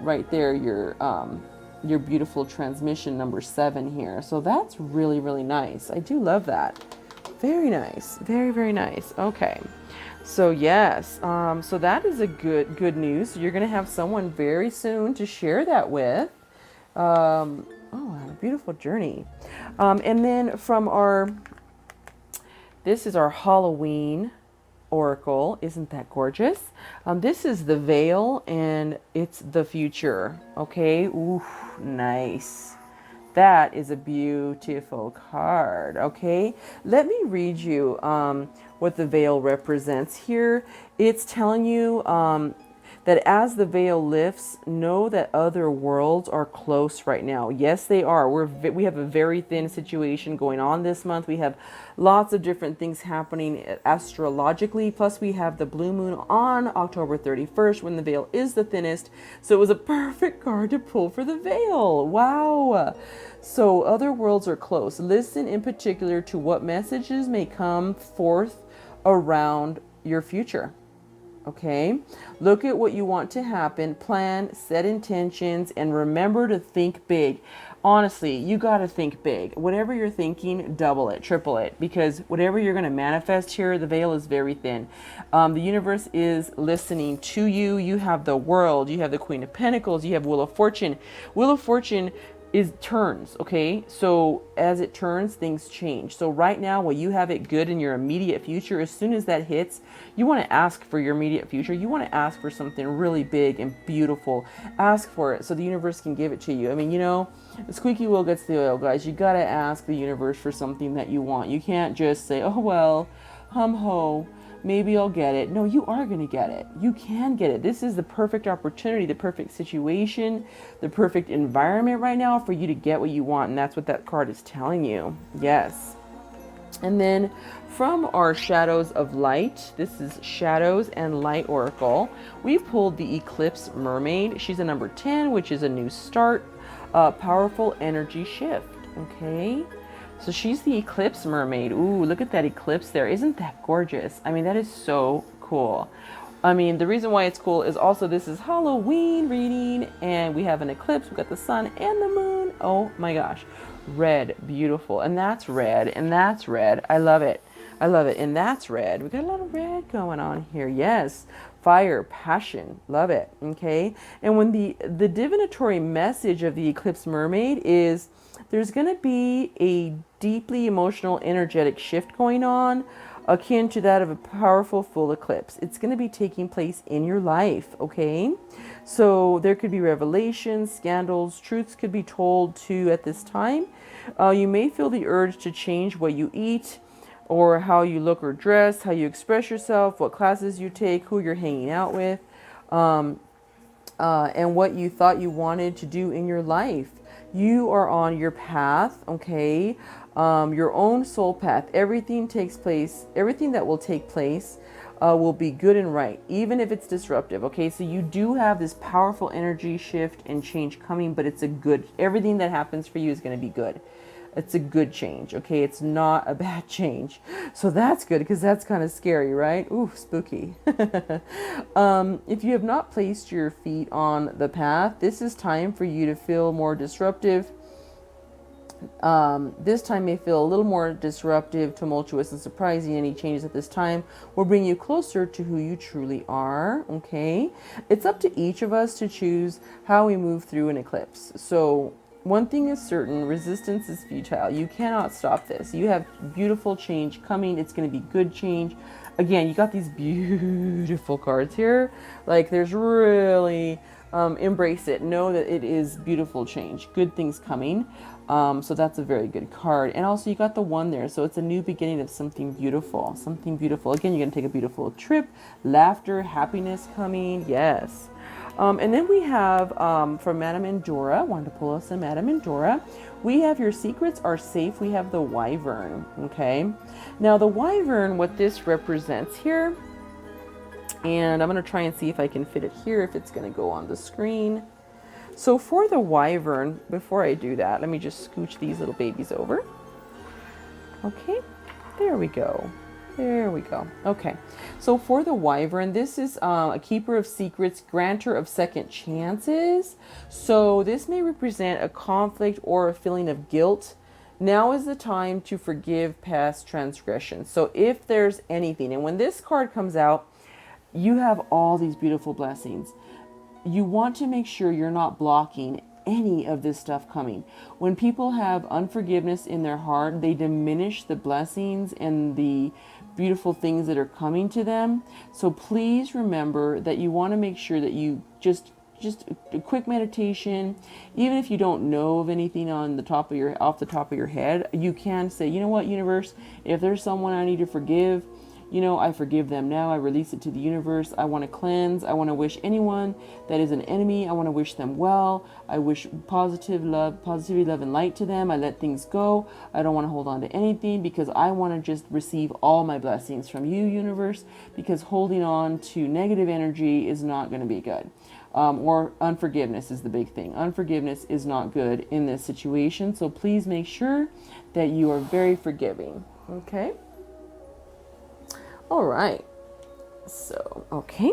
S1: right there, your beautiful transmission number 7 here. So that's really nice. I do love that. Very nice. Very nice. Okay. So yes, so that is a good news. You're going to have someone very soon to share that with. Oh, a beautiful journey. And then this is our Halloween Oracle. Isn't that gorgeous? This is the veil, and it's the future. Okay. Ooh, nice. That is a beautiful card. Okay, let me read you what the veil represents here. It's telling you that as the veil lifts, know that other worlds are close right now. Yes, they are. We have a very thin situation going on this month. We have lots of different things happening astrologically. Plus, we have the blue moon on October 31st when the veil is the thinnest. So it was a perfect card to pull for the veil. Wow. So other worlds are close. Listen in particular to what messages may come forth around your future. Okay, look at what you want to happen, plan, set intentions, and remember to think big. Honestly, you got to think big. Whatever you're thinking, double it, triple it, because whatever you're going to manifest here, the veil is very thin. The universe is listening to you. You have the World, you have the Queen of Pentacles, you have Wheel of Fortune. Wheel of Fortune is turns. Okay, so as it turns, things change. So right now, while you have it good in your immediate future, as soon as that hits, you want to ask for your immediate future. You want to ask for something really big and beautiful. Ask for it so the universe can give it to you. I mean, you know, the squeaky wheel gets the oil, guys. You got to ask the universe for something that you want. You can't just say, oh well, hum ho, maybe I'll get it. No, you are going to get it. You can get it. This is the perfect opportunity, the perfect situation, the perfect environment right now for you to get what you want. And that's what that card is telling you. Yes. And then from our Shadows of Light, this is Shadows and Light Oracle, we pulled the Eclipse Mermaid. She's a number 10, which is a new start, powerful energy shift. Okay. So she's the Eclipse Mermaid. Ooh, look at that eclipse there. Isn't that gorgeous? I mean, that is so cool. I mean, the reason why it's cool is also this is Halloween reading, and we have an eclipse. We've got the sun and the moon. Oh my gosh. Red, beautiful. And that's red, and that's red. I love it. I love it. And that's red. We got a lot of red going on here. Yes. Fire, passion. Love it. Okay. And when the divinatory message of the Eclipse Mermaid is there's going to be a deeply emotional, energetic shift going on, akin to that of a powerful full eclipse. It's going to be taking place in your life, okay? So there could be revelations, scandals, truths could be told too at this time. You may feel the urge to change what you eat, or how you look or dress, how you express yourself, what classes you take, who you're hanging out with, and what you thought you wanted to do in your life. You are on your path, okay? Your own soul path. Everything takes place, everything that will take place will be good and right, even if it's disruptive, okay? So you do have this powerful energy shift and change coming, but it's a good, everything that happens for you is going to be good. It's a good change, okay? It's not a bad change. So that's good, because that's kind of scary, right? Ooh, spooky. If you have not placed your feet on the path, this is time for you to feel more disruptive. This time may feel a little more disruptive, tumultuous, and surprising. Any changes at this time will bring you closer to who you truly are, okay? It's up to each of us to choose how we move through an eclipse. So one thing is certain, resistance is futile. You cannot stop this. You have beautiful change coming. It's going to be good change. Again, you got these beautiful cards here. Like, there's really, embrace it. Know that it is beautiful change. Good things coming. So that's a very good card. And also you got the one there. So it's a new beginning of something beautiful. Something beautiful. Again, you're going to take a beautiful trip. Laughter, happiness coming. Yes. And then we have from Madame Endora, wanted to pull us a Madame Endora. We have your secrets are safe. We have the Wyvern. Okay. Now the Wyvern, what this represents here, and I'm going to try and see if I can fit it here, if it's going to go on the screen. So for the Wyvern, before I do that, let me just scooch these little babies over. Okay. There we go. There we go. Okay. So for the Wyvern, this is a keeper of secrets, granter of second chances. So this may represent a conflict or a feeling of guilt. Now is the time to forgive past transgressions. So if there's anything, and when this card comes out, you have all these beautiful blessings. You want to make sure you're not blocking any of this stuff coming. When people have unforgiveness in their heart, they diminish the blessings and the beautiful things that are coming to them. So please remember that you want to make sure that you just just a quick meditation. Even if you don't know of anything on the top of off the top of your head, you can say, you know what, universe, if there's someone I need to forgive, you know, I forgive them now. I release it to the universe. I want to cleanse. I want to wish anyone that is an enemy, I want to wish them well. I wish positivity, love, and light to them. I let things go. I don't want to hold on to anything because I want to just receive all my blessings from you, universe, because holding on to negative energy is not going to be good. Or unforgiveness is the big thing. Unforgiveness is not good in this situation. So please make sure that you are very forgiving. Okay? All right, so, okay.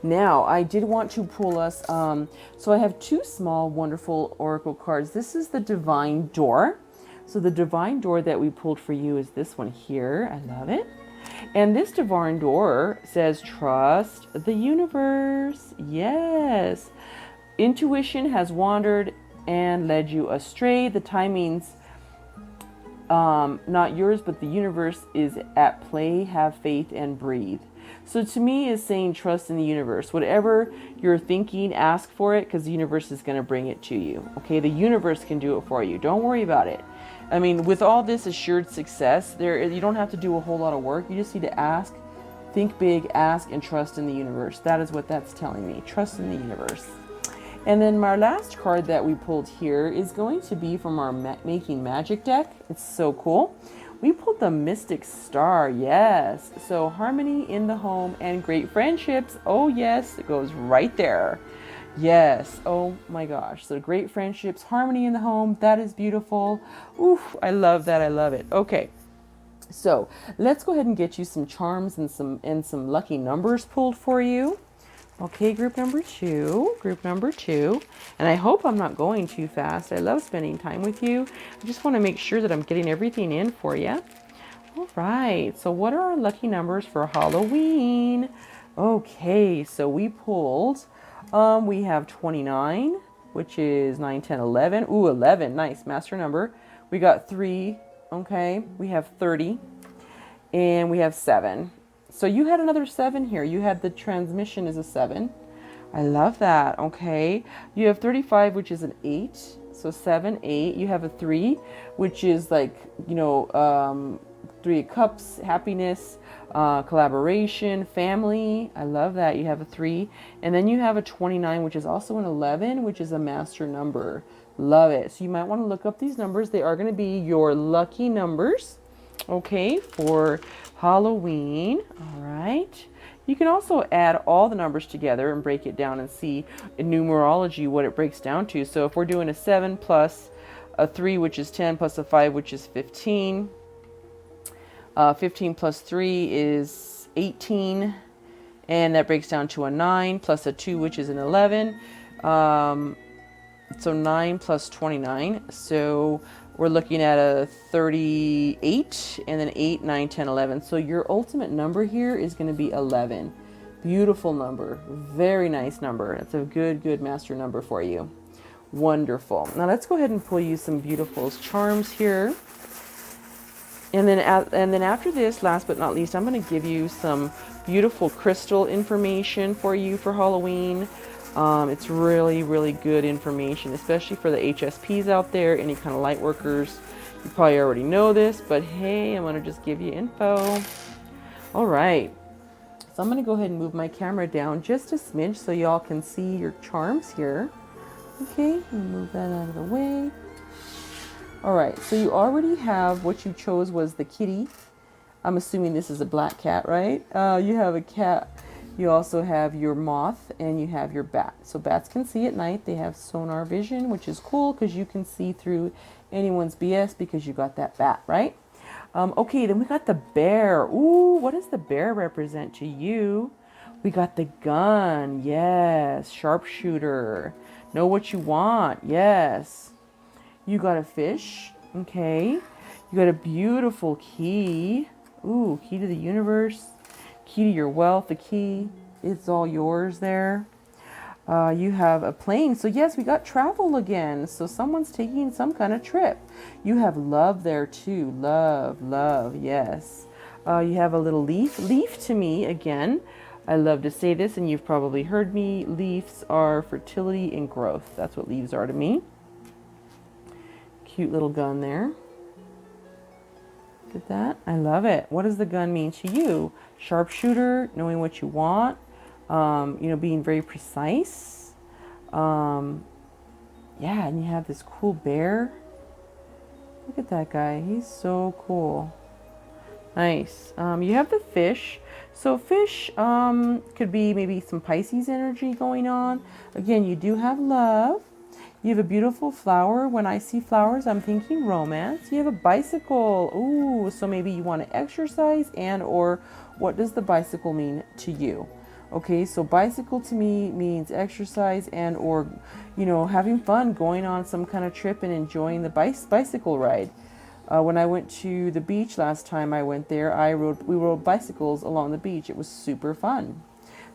S1: Now, I did want to pull us, so I have two small, wonderful oracle cards. This is the Divine Door. So the Divine Door that we pulled for you is this one here. I love it. And this Divine Door says, trust the universe. Yes. Intuition has wandered and led you astray. The timing's not yours, but the universe is at play. Have faith and breathe. So to me is saying trust in the universe. Whatever you're thinking, ask for it, because the universe is going to bring it to you. Okay, the universe can do it for you. Don't worry about it. I mean, with all this assured success, you don't have to do a whole lot of work. You just need to ask, think big, ask, and trust in the universe. That is what that's telling me. Trust in the universe. And then my last card that we pulled here is going to be from our Making Magic deck. It's so cool. We pulled the Mystic Star. Yes. So harmony in the home and great friendships. Oh, yes. It goes right there. Yes. Oh, my gosh. So great friendships, harmony in the home. That is beautiful. Oof. I love that. I love it. Okay. So let's go ahead and get you some charms and some lucky numbers pulled for you. Okay, group number two. And I hope I'm not going too fast. I love spending time with you. I just want to make sure that I'm getting everything in for you. All right, so what are our lucky numbers for Halloween? Okay, so we pulled, we have 29, which is 9, 10, 11. Ooh, 11, nice, master number. We got 3, okay. We have 30, and we have 7. So you had another 7 here. You had the transmission is a 7. I love that. Okay. You have 35, which is an 8. So 7, 8. You have a 3, which is like, you know, 3 of Cups, happiness, collaboration, family. I love that. You have a 3. And then you have a 29, which is also an 11, which is a master number. Love it. So you might want to look up these numbers. They are going to be your lucky numbers. Okay, for Halloween. All right. You can also add all the numbers together and break it down and see in numerology what it breaks down to. So if we're doing a 7 plus a 3, which is 10, plus a 5, which is 15. 15 plus 3 is 18. And that breaks down to a 9 plus a 2, which is an 11. So 9 plus 29. So we're looking at a 38, and then 8, 9, 10, 11. So your ultimate number here is going to be 11. Beautiful number. Very nice number. It's a good master number for you. Wonderful. Now let's go ahead and pull you some beautiful charms here. And then after this, last but not least, I'm going to give you some beautiful crystal information for you for Halloween. It's really good information, especially for the HSPs out there, any kind of light workers. You probably already know this, but hey, I'm going to just give you info. All right. So I'm going to go ahead and move my camera down just a smidge so y'all can see your charms here. Okay, move that out of the way. All right, so you already have what you chose was the kitty. I'm assuming this is a black cat, right? You have a cat. You also have your moth and you have your bat. So bats can see at night. They have sonar vision, which is cool because you can see through anyone's BS because you got that bat, right? Okay, then we got the bear. Ooh, what does the bear represent to you? We got the gun. Yes, sharpshooter. Know what you want. Yes. You got a fish. Okay. You got a beautiful key. Ooh, key to the universe. Key to your wealth, the key, it's all yours there. You have a plane. So yes, we got travel again. So someone's taking some kind of trip. You have love there too. Love, yes. You have a little leaf. Leaf to me, again, I love to say this, and you've probably heard me. Leaves are fertility and growth. That's what leaves are to me. Cute little gun there. Look at that. I love it. What does the gun mean to you? Sharpshooter, knowing what you want, being very precise. Yeah, and you have this cool bear. Look at that guy. He's so cool. Nice. You have the fish. So fish could be maybe some Pisces energy going on. Again, you do have love. You have a beautiful flower. When I see flowers, I'm thinking romance. You have a bicycle. Ooh, so maybe you want to exercise, and or what does the bicycle mean to you? Okay, so bicycle to me means exercise and or, having fun, going on some kind of trip and enjoying the bicycle ride. When I went to the beach last time I went there, we rode bicycles along the beach. It was super fun.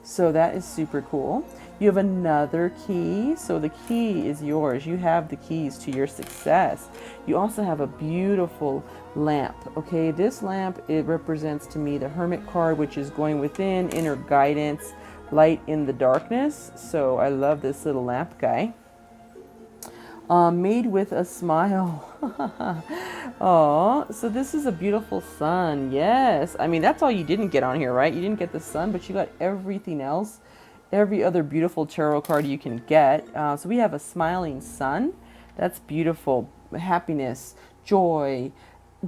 S1: So that is super cool. You have another key. So the key is yours. You have the keys to your success. You also have a beautiful lamp. Okay, this lamp, it represents to me the Hermit card, which is going within, inner guidance, light in the darkness. So I love this little lamp guy. Made with a smile. Oh, so this is a beautiful sun. Yes. I mean, that's all you didn't get on here, right? You didn't get the sun, but you got everything else. Every other beautiful tarot card you can get. So we have a smiling sun. That's beautiful. Happiness, joy,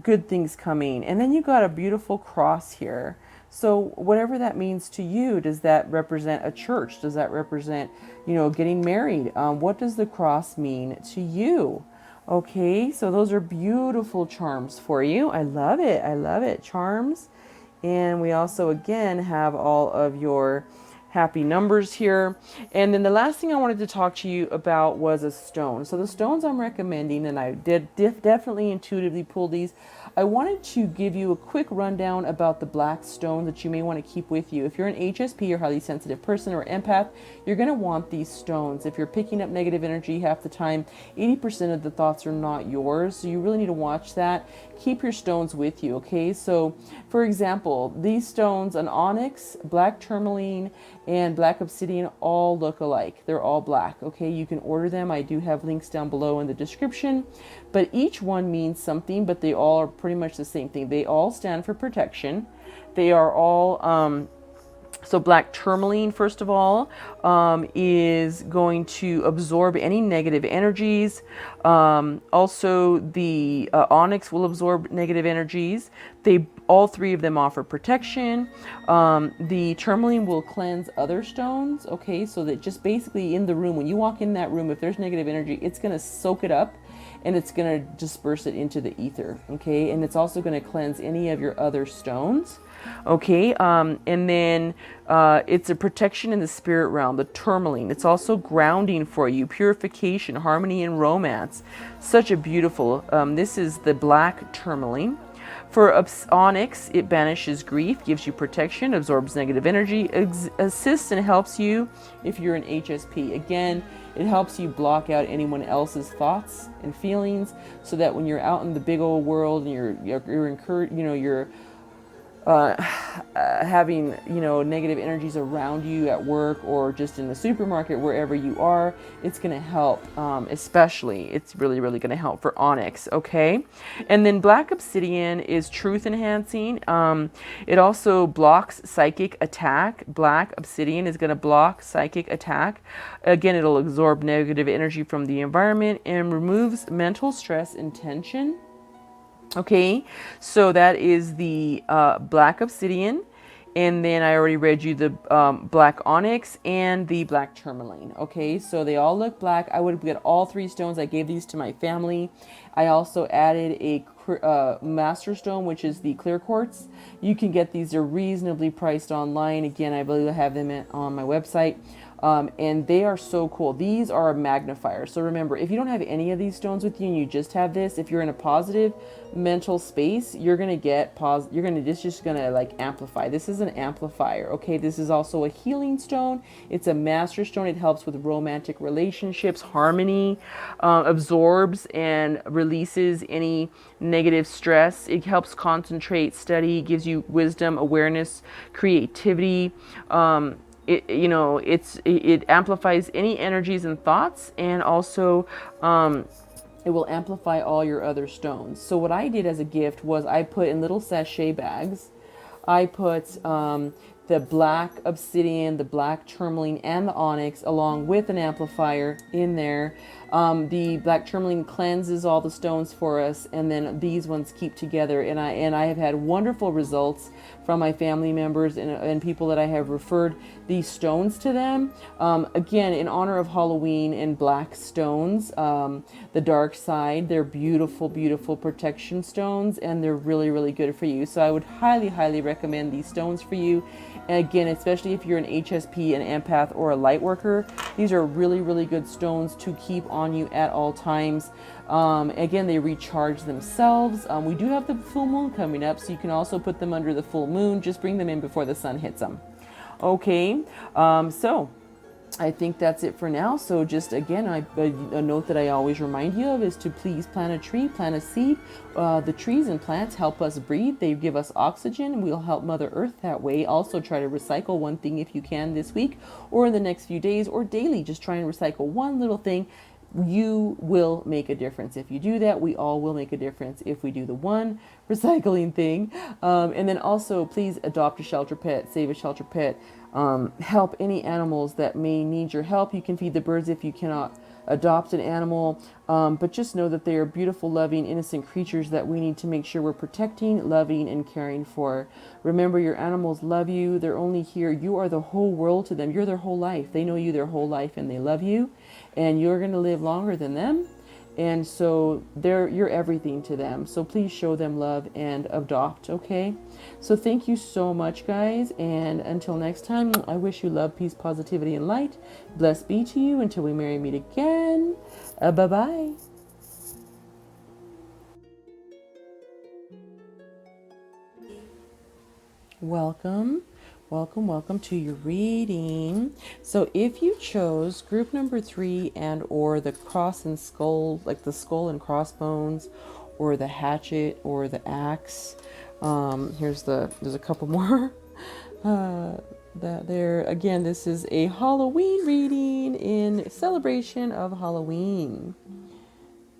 S1: good things coming. And then you got a beautiful cross here. So whatever that means to you, does that represent a church? Does that represent, getting married? What does the cross mean to you? Okay, so those are beautiful charms for you. I love it. I love it. Charms. And we also, again, have all of your happy numbers here. And then the last thing I wanted to talk to you about was a stone. So the stones I'm recommending, and I did definitely intuitively pull these. I wanted to give you a quick rundown about the black stone that you may want to keep with you. If you're an HSP or highly sensitive person or empath, you're going to want these stones. If you're picking up negative energy half the time, 80% of the thoughts are not yours. So you really need to watch that. Keep your stones with you, okay? So for example, these stones, an onyx, black tourmaline, and black obsidian all look alike. They're all black, okay? You can order them. I do have links down below in the description, but each one means something, but they all are pretty much the same thing. They all stand for protection. They are all, so black tourmaline, first of all, is going to absorb any negative energies. Also, the onyx will absorb negative energies. All three of them offer protection. The tourmaline will cleanse other stones. Okay, so that just basically in the room, when you walk in that room, if there's negative energy, it's going to soak it up and it's going to disperse it into the ether. Okay, and it's also going to cleanse any of your other stones. Okay, and then it's a protection in the spirit realm, the tourmaline. It's also grounding for you, purification, harmony, and romance. Such a beautiful, this is the black tourmaline. For onyx, it banishes grief, gives you protection, absorbs negative energy, assists and helps you if you're an HSP. Again, it helps you block out anyone else's thoughts and feelings, so that when you're out in the big old world and you're encouraged, you're having negative energies around you at work or just in the supermarket, wherever you are, it's going to help. Especially, it's really going to help for onyx. Okay, and then black obsidian is truth enhancing. It also blocks psychic attack. Black obsidian is going to block psychic attack. Again, it'll absorb negative energy from the environment and removes mental stress and tension. Okay, so that is the black obsidian, and then I already read you the black onyx and the black tourmaline. Okay, so they all look black. I would get all three stones. I gave these to my family. I also added a master stone, which is the clear quartz. You can get these. They're reasonably priced online. Again, I believe I have them on my website. And they are so cool. These are a magnifier. So remember, if you don't have any of these stones with you and you just have this, if you're in a positive mental space, you're going to get it's just going to like amplify. This is an amplifier. Okay. This is also a healing stone. It's a master stone. It helps with romantic relationships, harmony, absorbs and releases any negative stress. It helps concentrate, study, gives you wisdom, awareness, creativity. It amplifies any energies and thoughts, and also it will amplify all your other stones. So what I did as a gift was I put in little sachet bags, I put the black obsidian, the black tourmaline, and the onyx, along with an amplifier in there. The black tourmaline cleanses all the stones for us, and then these ones keep together. And I have had wonderful results from my family members and people that I have referred these stones to them. Again, in honor of Halloween and black stones, the dark side, they're beautiful, beautiful protection stones, and they're really, really good for you. So I would highly, highly recommend these stones for you. And again, especially if you're an HSP, an empath, or a light worker, these are really, really good stones to keep on you at all times. Again, they recharge themselves. We do have the full moon coming up, so you can also put them under the full moon. Just bring them in before the sun hits them. Okay, so I think that's it for now. So just again, a note that I always remind you of is to please plant a tree, plant a seed. The trees and plants help us breathe. They give us oxygen, and we'll help Mother Earth that way. Also try to recycle one thing if you can this week or in the next few days or daily. Just try and recycle one little thing. You will make a difference if you do that. We all will make a difference if we do the one recycling thing. And then also please adopt a shelter pet, save a shelter pet. Help any animals that may need your help. You can feed the birds if you cannot adopt an animal, but just know that they are beautiful, loving, innocent creatures that we need to make sure we're protecting, loving, and caring for. Remember, your animals love you. They're only here. You are the whole world to them. You're their whole life. They know you their whole life, and they love you, and you're going to live longer than them. And so you're everything to them. So please show them love and adopt, okay? So thank you so much, guys. And until next time, I wish you love, peace, positivity, and light. Blessed be to you until we marry meet again. Bye-bye. Welcome. Welcome to your reading. So if you chose group number 3 and or the cross and skull, like the skull and crossbones, or the hatchet or the axe, there's a couple more that there. Again, this is a Halloween reading in celebration of Halloween.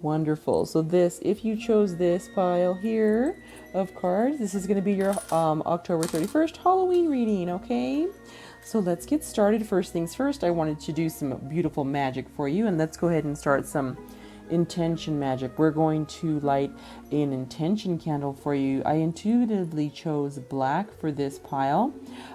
S1: Wonderful. So this, if you chose this pile here of cards, this is going to be your October 31st Halloween reading, okay? So let's get started. First things first, I wanted to do some beautiful magic for you, and let's go ahead and start some intention magic. We're going to light an intention candle for you. I intuitively chose black for this pile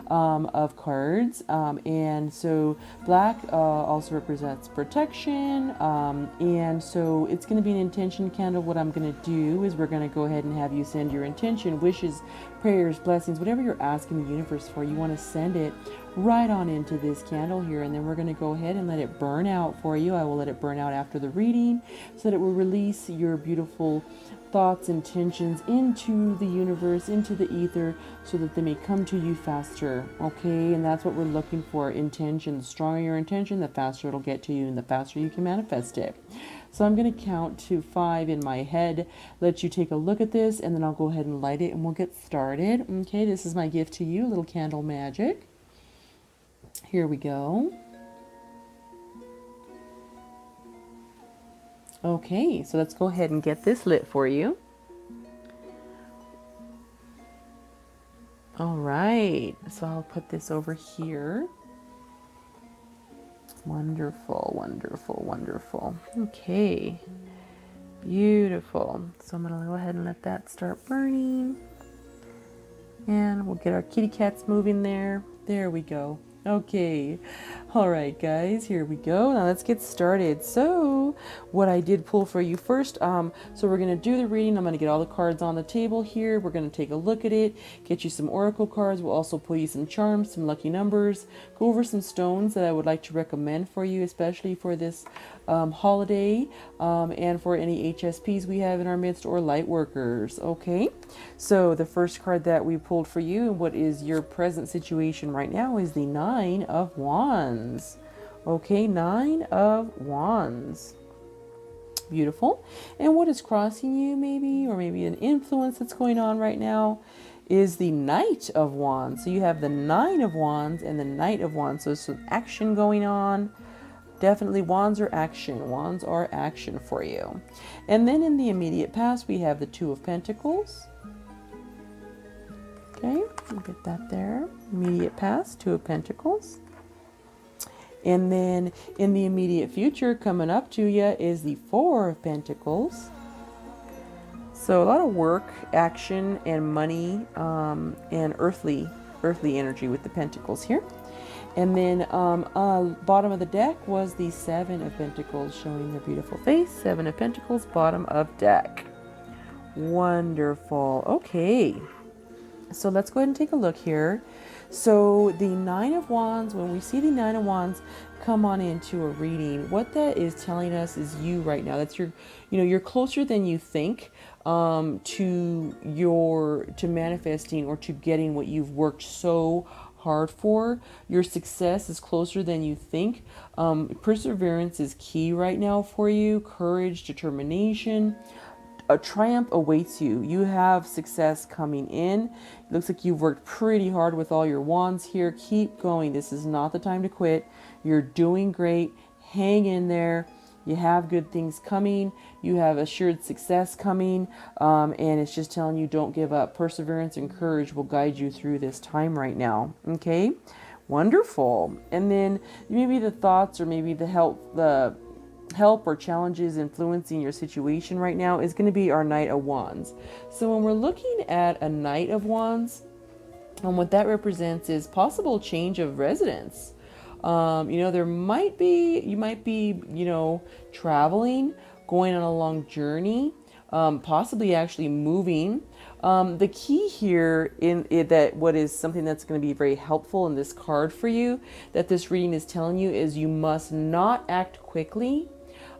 S1: of cards, and so black also represents protection, and so it's going to be an intention candle. What I'm going to do is we're going to go ahead and have you send your intention, wishes, prayers, blessings, whatever you're asking the universe for. You want to send it right on into this candle here, and then we're going to go ahead and let it burn out for you. I will let it burn out after the reading so that it will release your beautiful thoughts, intentions into the universe, into the ether, so that they may come to you faster, okay? And that's what we're looking for, intention. The stronger your intention, the faster it'll get to you, and the faster you can manifest it. So I'm going to count to 5 in my head, let you take a look at this, and then I'll go ahead and light it and we'll get started. Okay, this is my gift to you, little candle magic. Here we go. Okay, so let's go ahead and get this lit for you. All right, so I'll put this over here. Wonderful, wonderful, wonderful. Okay, beautiful. So I'm going to go ahead and let that start burning. And we'll get our kitty cats moving there. There we go. Okay, all right, guys, here we go. Now let's get started. So what I did pull for you first, so we're going to do the reading. I'm going to get all the cards on the table here. We're going to take a look at it, get you some oracle cards. We'll also pull you some charms, some lucky numbers, go over some stones that I would like to recommend for you, especially for this holiday, and for any HSPs we have in our midst or light workers. Okay, so the first card that we pulled for you and what is your present situation right now is the 9 of Wands. Okay, 9 of Wands. Beautiful. And what is crossing you maybe, or maybe an influence that's going on right now, is the Knight of Wands. So you have the Nine of Wands and the Knight of Wands. So some action going on. Definitely wands are action. Wands are action for you. And then in the immediate past, we have the Two of Pentacles. Okay, we'll get that there. Immediate past, Two of Pentacles. And then in the immediate future, coming up to you is the Four of Pentacles. So a lot of work, action, and money, and earthly energy with the Pentacles here. And then bottom of the deck was the Seven of Pentacles, showing their beautiful face. Seven of Pentacles, bottom of deck. Wonderful. Okay. So let's go ahead and take a look here. So the Nine of Wands, when we see the Nine of Wands come on into a reading, what that is telling us is you right now. That's your, you're closer than you think to manifesting or to getting what you've worked so hard for. Your success is closer than you think. Perseverance is key right now for you. Courage, determination. A triumph awaits you. You have success coming in. It looks like you've worked pretty hard with all your wands here. Keep going. This is not the time to quit. You're doing great. Hang in there. You have good things coming. You have assured success coming. And it's just telling you, don't give up. Perseverance and courage will guide you through this time right now. Okay? Wonderful. And then maybe the thoughts or maybe the help or challenges influencing your situation right now is going to be our Knight of Wands. So when we're looking at a Knight of Wands, what that represents is possible change of residence. You might be, traveling, going on a long journey, possibly actually moving. The key here that what is something that's going to be very helpful in this card for you, that this reading is telling you, is you must not act quickly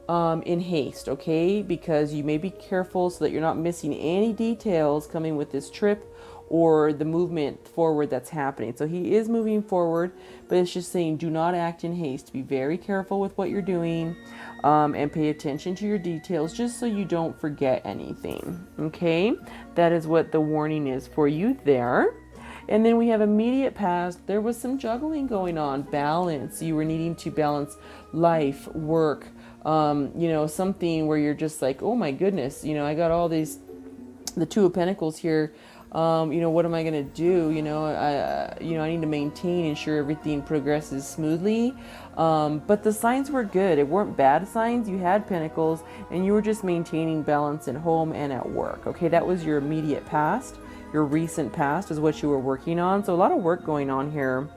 S1: in haste, okay? Because you may be careful so that you're not missing any details coming with this trip or the movement forward that's happening. So he is moving forward, but it's just saying do not act in haste. Be very careful with what you're doing, and pay attention to your details just so you don't forget anything, okay? That is what the warning is for you there. And then we have immediate past. There was some juggling going on, balance. You were needing to balance life, work, something where you're just like, oh my goodness, I got all these, the Two of Pentacles here. What am I going to do? I need to maintain, ensure everything progresses smoothly. But the signs were good. It weren't bad signs. You had Pentacles and you were just maintaining balance at home and at work. Okay. That was your immediate past. Your recent past is what you were working on. So a lot of work going on here.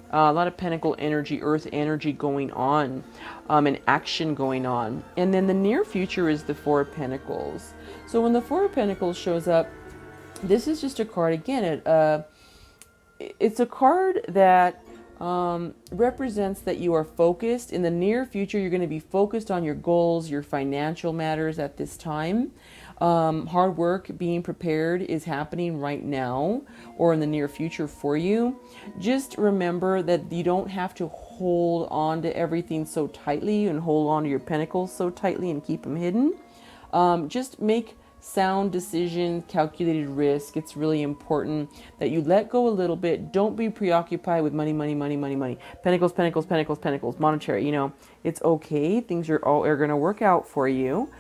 S1: A lot of Pentacle energy, Earth energy going on, and action going on. And then the near future is the Four of Pentacles. So when the Four of Pentacles shows up, this is just a card. Again, it's a card that represents that you are focused. In the near future, you're going to be focused on your goals, your financial matters at this time. Hard work, being prepared is happening right now or in the near future for you. Just remember that you don't have to hold on to everything so tightly and hold on to your pentacles so tightly and keep them hidden. Just make sound decisions, calculated risk. It's really important that you let go a little bit. Don't be preoccupied with money, money, money, money, money. Pentacles, pentacles, pentacles, pentacles, monetary. It's okay. Things are going to work out for you.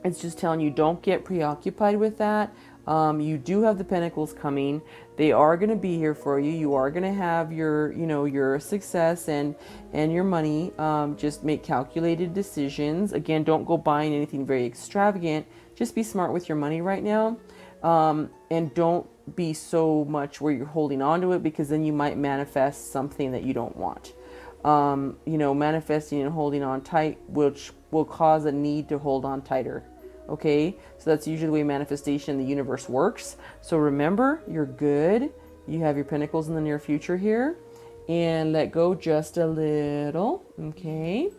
S1: It's just telling you, don't get preoccupied with that. You do have the Pentacles coming. They are going to be here for you. You are going to have your success and your money. Just make calculated decisions. Again, don't go buying anything very extravagant. Just be smart with your money right now. And don't be so much where you're holding on to it, because then you might manifest something that you don't want. Manifesting and holding on tight, which will cause a need to hold on tighter. Okay, so that's usually the way manifestation in the universe works. So remember, you're good. You have your Pentacles in the near future here, and let go just a little. Okay,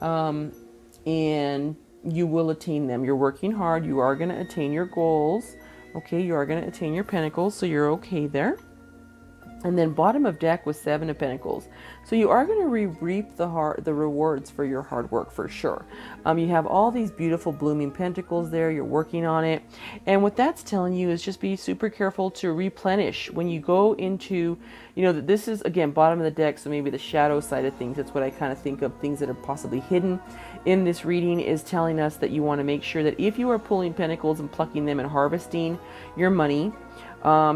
S1: and you will attain them. You're working hard. You are going to attain your goals. Okay, you are going to attain your Pentacles, so you're okay there. And then bottom of deck was 7 of Pentacles. So you are going to reap the rewards for your hard work for sure. You have all these beautiful blooming pentacles there. You're working on it. And what that's telling you is just be super careful to replenish when you go into, that this is, again, bottom of the deck. So maybe the shadow side of things. That's what I kind of think of, things that are possibly hidden in this reading, is telling us that you want to make sure that if you are pulling pentacles and plucking them and harvesting your money,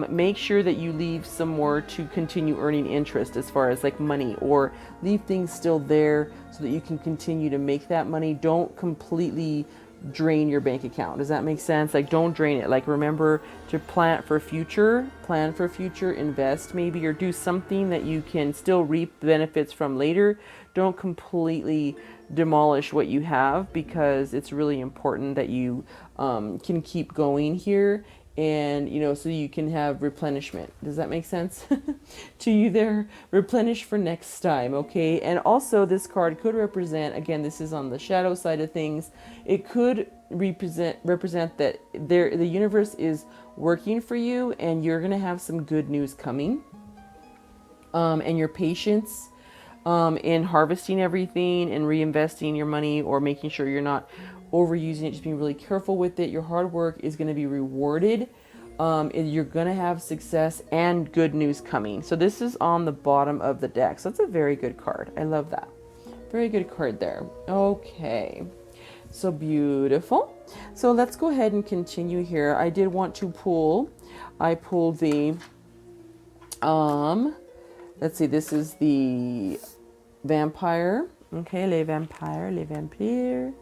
S1: make sure that you leave some more to continue earning interest as far as like money, or leave things still there so that you can continue to make that money. Don't completely drain your bank account. Does that make sense? Like, don't drain it. Like, remember to plan for future, invest maybe, or do something that you can still reap benefits from later. Don't completely demolish what you have, because it's really important that you can keep going here. And, so you can have replenishment. Does that make sense to you there? Replenish for next time, okay? And also this card could represent, again, this is on the shadow side of things. It could represent that the universe is working for you, and you're going to have some good news coming. And your patience in harvesting everything and reinvesting your money, or making sure you're not overusing it, just being really careful with it. Your hard work is going to be rewarded. You're going to have success and good news coming. So this is on the bottom of the deck. So that's a very good card. I love that. Very good card there. Okay. So beautiful. So let's go ahead and continue here. I did want to pull. I pulled the, let's see, this is the vampire. Okay, les vampires.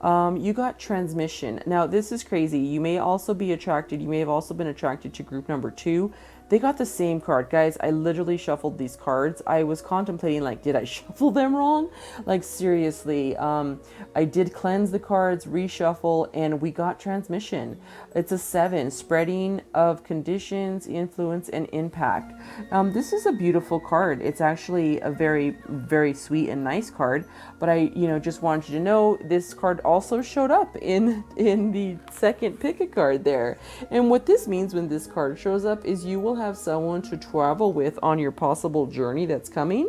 S1: You got transmission. Now, this is crazy. You may have also been attracted to group number 2. They got the same card. Guys, I literally shuffled these cards. I was contemplating, like, did I shuffle them wrong? Like, seriously. I did cleanse the cards, reshuffle, and we got transmission. It's a 7, spreading of conditions, influence, and impact. This is a beautiful card. It's actually a very, very sweet and nice card. But I, just wanted you to know this card also showed up in the second pick a card there. And what this means when this card shows up is you will have someone to travel with on your possible journey that's coming.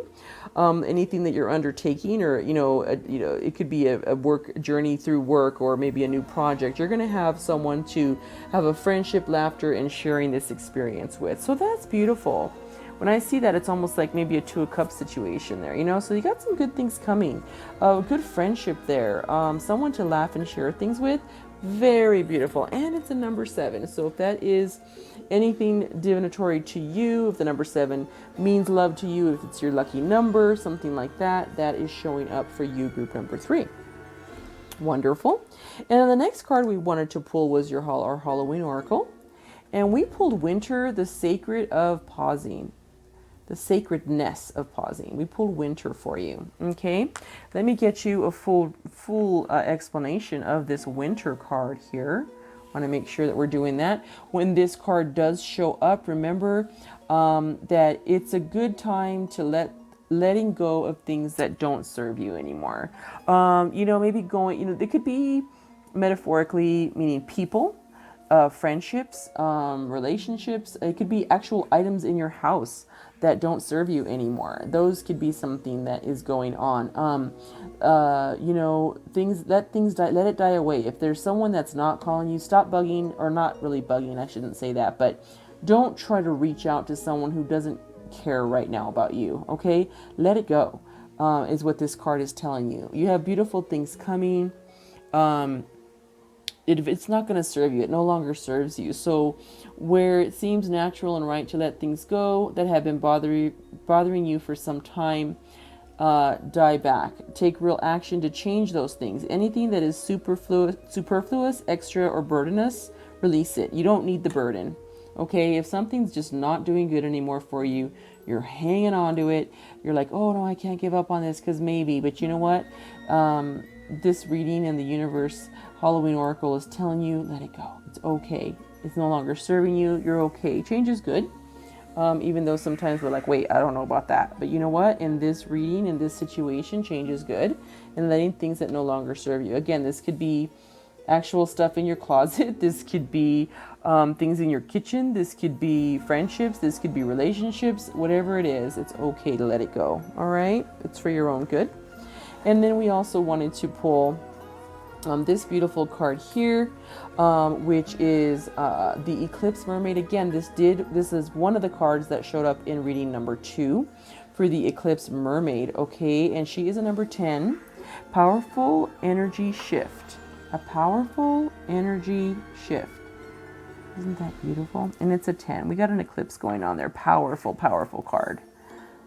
S1: Anything that you're undertaking, or it could be a work journey through work, or maybe a new project. You're going to have someone to have a friendship, laughter, and sharing this experience with. So that's beautiful. When I see that, it's almost like maybe a 2 of Cups situation there, so you got some good things coming. Good friendship there. Someone to laugh and share things with. Very beautiful. And it's a number 7. So if that is anything divinatory to you, if the number 7 means love to you, if it's your lucky number, something like that, that is showing up for you, group number 3. Wonderful. And then the next card we wanted to pull was our Halloween Oracle. And we pulled Winter, the sacred of pausing. The sacredness of pausing. We pulled Winter for you. Okay, let me get you a full explanation of this Winter card here. Want to make sure that we're doing that. When this card does show up, remember that it's a good time to letting go of things that don't serve you anymore. Maybe going. It could be metaphorically meaning people. Friendships, relationships. It could be actual items in your house that don't serve you anymore. Those could be something that is going on. Let it die away. If there's someone that's not calling you, stop bugging, or not really bugging, I shouldn't say that, but don't try to reach out to someone who doesn't care right now about you, okay? Let it go, is what this card is telling you. You have beautiful things coming. It's not going to serve you. It no longer serves you. So where it seems natural and right to let things go that have been bothering you for some time, die back. Take real action to change those things. Anything that is superfluous, extra, or burdenous, release it. You don't need the burden. Okay, if something's just not doing good anymore for you, you're hanging on to it. You're like, oh no, I can't give up on this because maybe. But you know what? This reading in the universe, Halloween Oracle, is telling you, let it go. It's okay. It's no longer serving you. You're okay. Change is good. Even though sometimes we're like, wait, I don't know about that. But you know what? In this reading, in this situation, change is good. And letting things that no longer serve you. Again, this could be actual stuff in your closet. This could be things in your kitchen. This could be friendships. This could be relationships. Whatever it is, it's okay to let it go. All right? It's for your own good. And then we also wanted to pull this beautiful card here, which is the Eclipse Mermaid. Again, this is one of the cards that showed up in reading number 2 for the Eclipse Mermaid. Okay, and she is a number 10. Powerful energy shift. A powerful energy shift. Isn't that beautiful? And it's a 10. We got an eclipse going on there. Powerful, powerful card.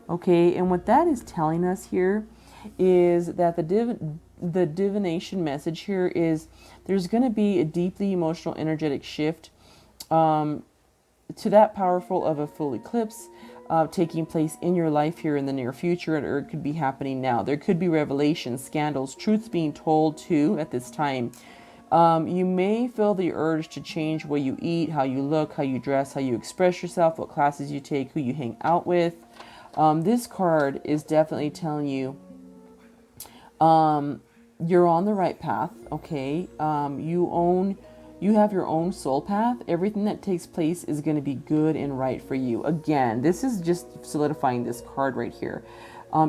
S1: Okay, and what that is telling us here is that the divination message here is there's going to be a deeply emotional, energetic shift to that powerful of a full eclipse taking place in your life here in the near future, or it could be happening now. There could be revelations, scandals, truths being told too at this time. You may feel the urge to change what you eat, how you look, how you dress, how you express yourself, what classes you take, who you hang out with. This card is definitely telling you you're on the right path. Okay. You have your own soul path. Everything that takes place is going to be good and right for you. Again, this is just solidifying this card right here.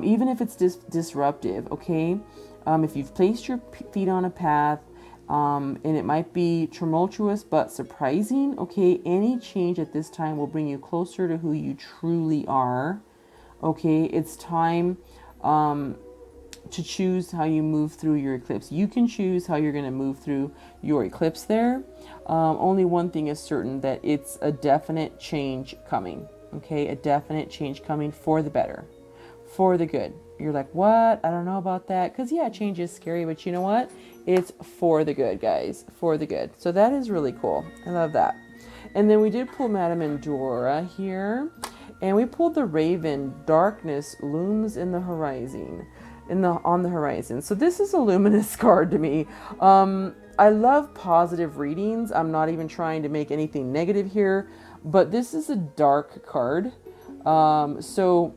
S1: Even if it's disruptive, okay? If you've placed your feet on a path, and it might be tumultuous but surprising, okay? Any change at this time will bring you closer to who you truly are, okay? It's time to choose how you move through your eclipse. You can choose how you're going to move through your eclipse there. Only one thing is certain, that it's a definite change coming, okay? A definite change coming for the better, for the good. You're like, what? I don't know about that. Because, yeah, change is scary, but you know what? It's for the good, guys, for the good. So that is really cool. I love that. And then we did pull Madame Endora here, and we pulled the Raven. Darkness looms in the horizon. On the horizon. So this is a luminous card to me. I love positive readings. I'm not even trying to make anything negative here, but this is a dark card. So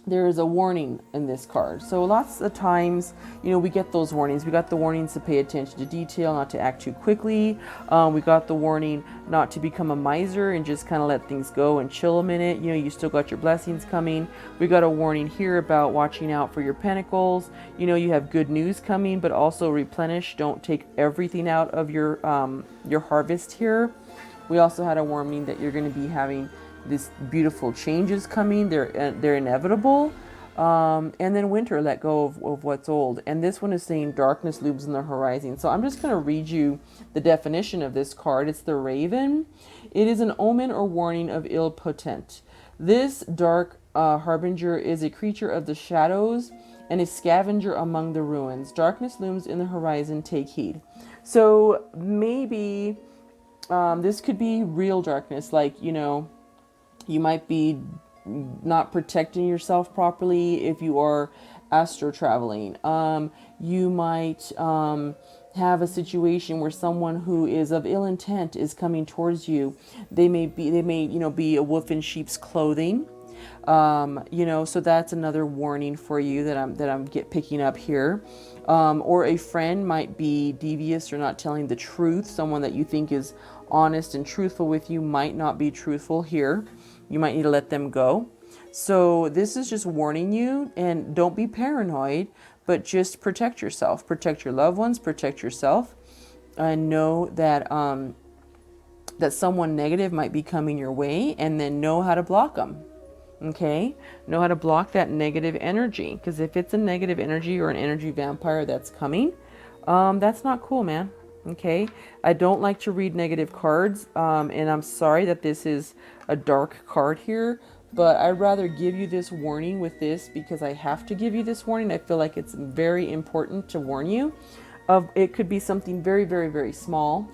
S1: there is a warning in this card. So lots of times, you know, we get those warnings. We got the warnings to pay attention to detail, not to act too quickly. We got the warning not to become a miser and just kind of let things go and chill a minute. You know, you still got your blessings coming. We got a warning here about watching out for your pentacles. You know, you have good news coming, but also replenish. Don't take everything out of your harvest here. We also had a warning that you're going to be having this beautiful changes coming. They're inevitable. And then winter, let go of what's old. And this one is saying darkness looms in the horizon. So I'm just going to read you the definition of this card. It's the Raven. It is an omen or warning of ill portent. This dark harbinger is a creature of the shadows and a scavenger among the ruins. Darkness looms in the horizon. Take heed. So maybe this could be real darkness, like, you know, you might be not protecting yourself properly if you are astro traveling. You might have a situation where someone who is of ill intent is coming towards you. They may be a wolf in sheep's clothing. You know, so that's another warning for you that I'm picking up here. Or a friend might be devious or not telling the truth. Someone that you think is honest and truthful with you might not be truthful here. You might need to let them go. So this is just warning you, and don't be paranoid, but just protect yourself, protect your loved ones, protect yourself, and know that that someone negative might be coming your way, and then know how to block them. Okay, know how to block that negative energy, because if it's a negative energy or an energy vampire that's coming, that's not cool, man. Okay, I don't like to read negative cards, and I'm sorry that this is a dark card here, but I'd rather give you this warning with this, because I have to give you this warning. I feel like it's very important to warn you of. It could be something very, very, very small,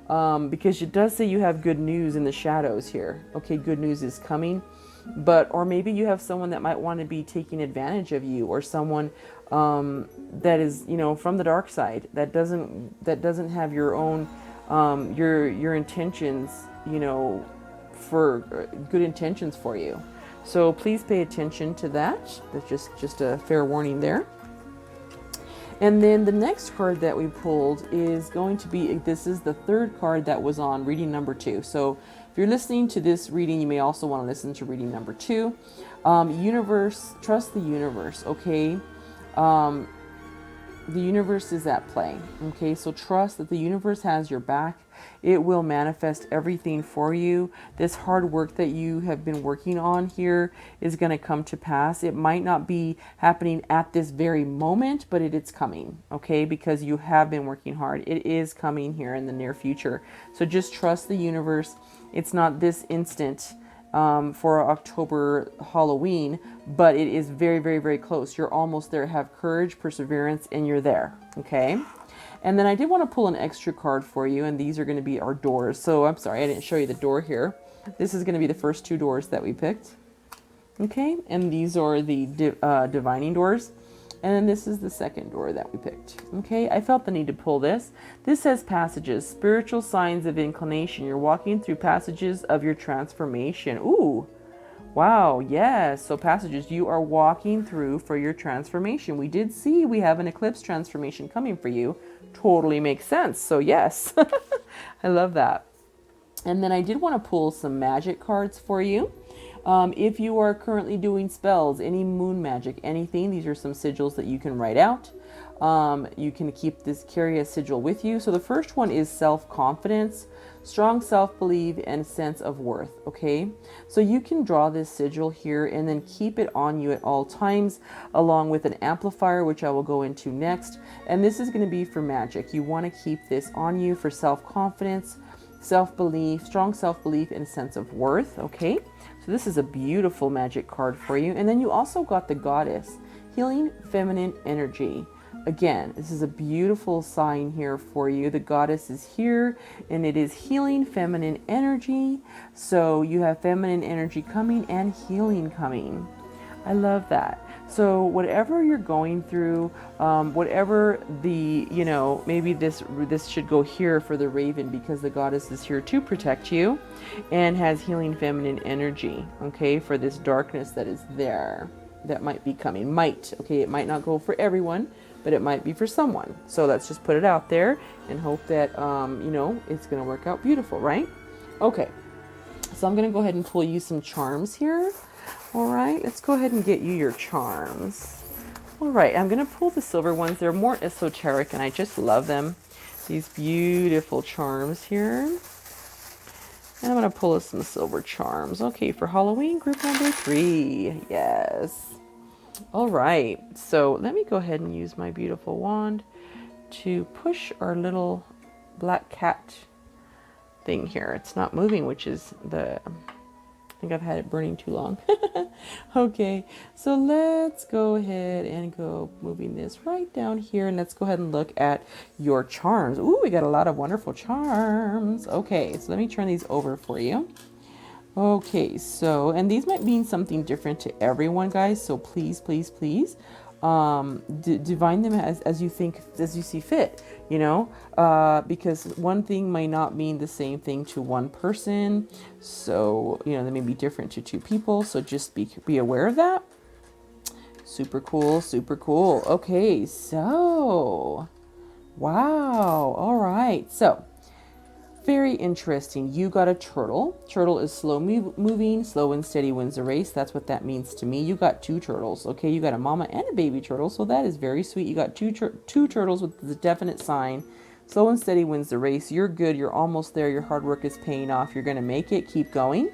S1: because it does say you have good news in the shadows here. Okay, good news is coming. But, or maybe you have someone that might want to be taking advantage of you, or someone that is, you know, from the dark side, that doesn't have your own your intentions, you know, for good intentions for you. So please pay attention to that. That's just a fair warning there. And then the next card that we pulled is going to be, this is the third card that was on reading number 2. So if you're listening to this reading, you may also want to listen to reading number 2. Universe, trust the universe, okay? The universe is at play, okay? So trust that the universe has your back. It will manifest everything for you. This hard work that you have been working on here is going to come to pass. It might not be happening at this very moment, but it's coming, okay? Because you have been working hard. It is coming here in the near future. So just trust the universe. It's not this instant for October Halloween, but it is very, very, very close. You're almost there. Have courage, perseverance, and you're there, okay? And then I did want to pull an extra card for you, and these are going to be our doors. So I'm sorry, I didn't show you the door here. This is going to be the first 2 doors that we picked, okay? And these are the divining doors. And then this is the second door that we picked. Okay, I felt the need to pull this. This says passages, spiritual signs of inclination. You're walking through passages of your transformation. Ooh, wow, yes. So passages you are walking through for your transformation. We did see we have an eclipse transformation coming for you. Totally makes sense. So yes, I love that. And then I did want to pull some magic cards for you. If you are currently doing spells, any moon magic, anything, these are some sigils that you can write out. You can carry a sigil with you. So the first one is self-confidence, strong self-belief, and sense of worth. Okay, so you can draw this sigil here and then keep it on you at all times, along with an amplifier, which I will go into next. And this is going to be for magic. You want to keep this on you for self-confidence, self-belief, strong self-belief, and sense of worth. Okay, so this is a beautiful magic card for you. And then you also got the goddess, healing feminine energy. Again, this is a beautiful sign here for you. The goddess is here and it is healing feminine energy. So you have feminine energy coming and healing coming. I love that. So whatever you're going through, whatever the, maybe this should go here for the raven, because the goddess is here to protect you and has healing feminine energy, okay, for this darkness that is there, that might be coming. Okay, it might not go for everyone, but it might be for someone. So let's just put it out there and hope that, it's going to work out beautiful, right? Okay, so I'm going to go ahead and pull you some charms here. All right, let's go ahead and get you your charms. All right, I'm going to pull the silver ones. They're more esoteric and I just love them. These beautiful charms here. And I'm going to pull us some silver charms. Okay, for Halloween group number 3. Yes. All right, so let me go ahead and use my beautiful wand to push our little black cat thing here. It's not moving, which is I think I've had it burning too long. Okay, so let's go ahead and go moving this right down here, and let's go ahead and look at your charms. Ooh, we got a lot of wonderful charms. Okay, so let me turn these over for you. Okay, so, and these might mean something different to everyone, guys, so please, please, please divine them as you see fit, because one thing might not mean the same thing to one person. So, they may be different to 2 people. So just be aware of that. Super cool, super cool. Okay, so, wow. All right. So, very interesting. You got a turtle. Turtle is slow moving, slow and steady wins the race. That's what that means to me. You got 2 turtles. Okay, you got a mama and a baby turtle, so that is very sweet. You got two turtles with the definite sign. Slow and steady wins the race. You're good. You're almost there. Your hard work is paying off. You're going to make it. Keep going.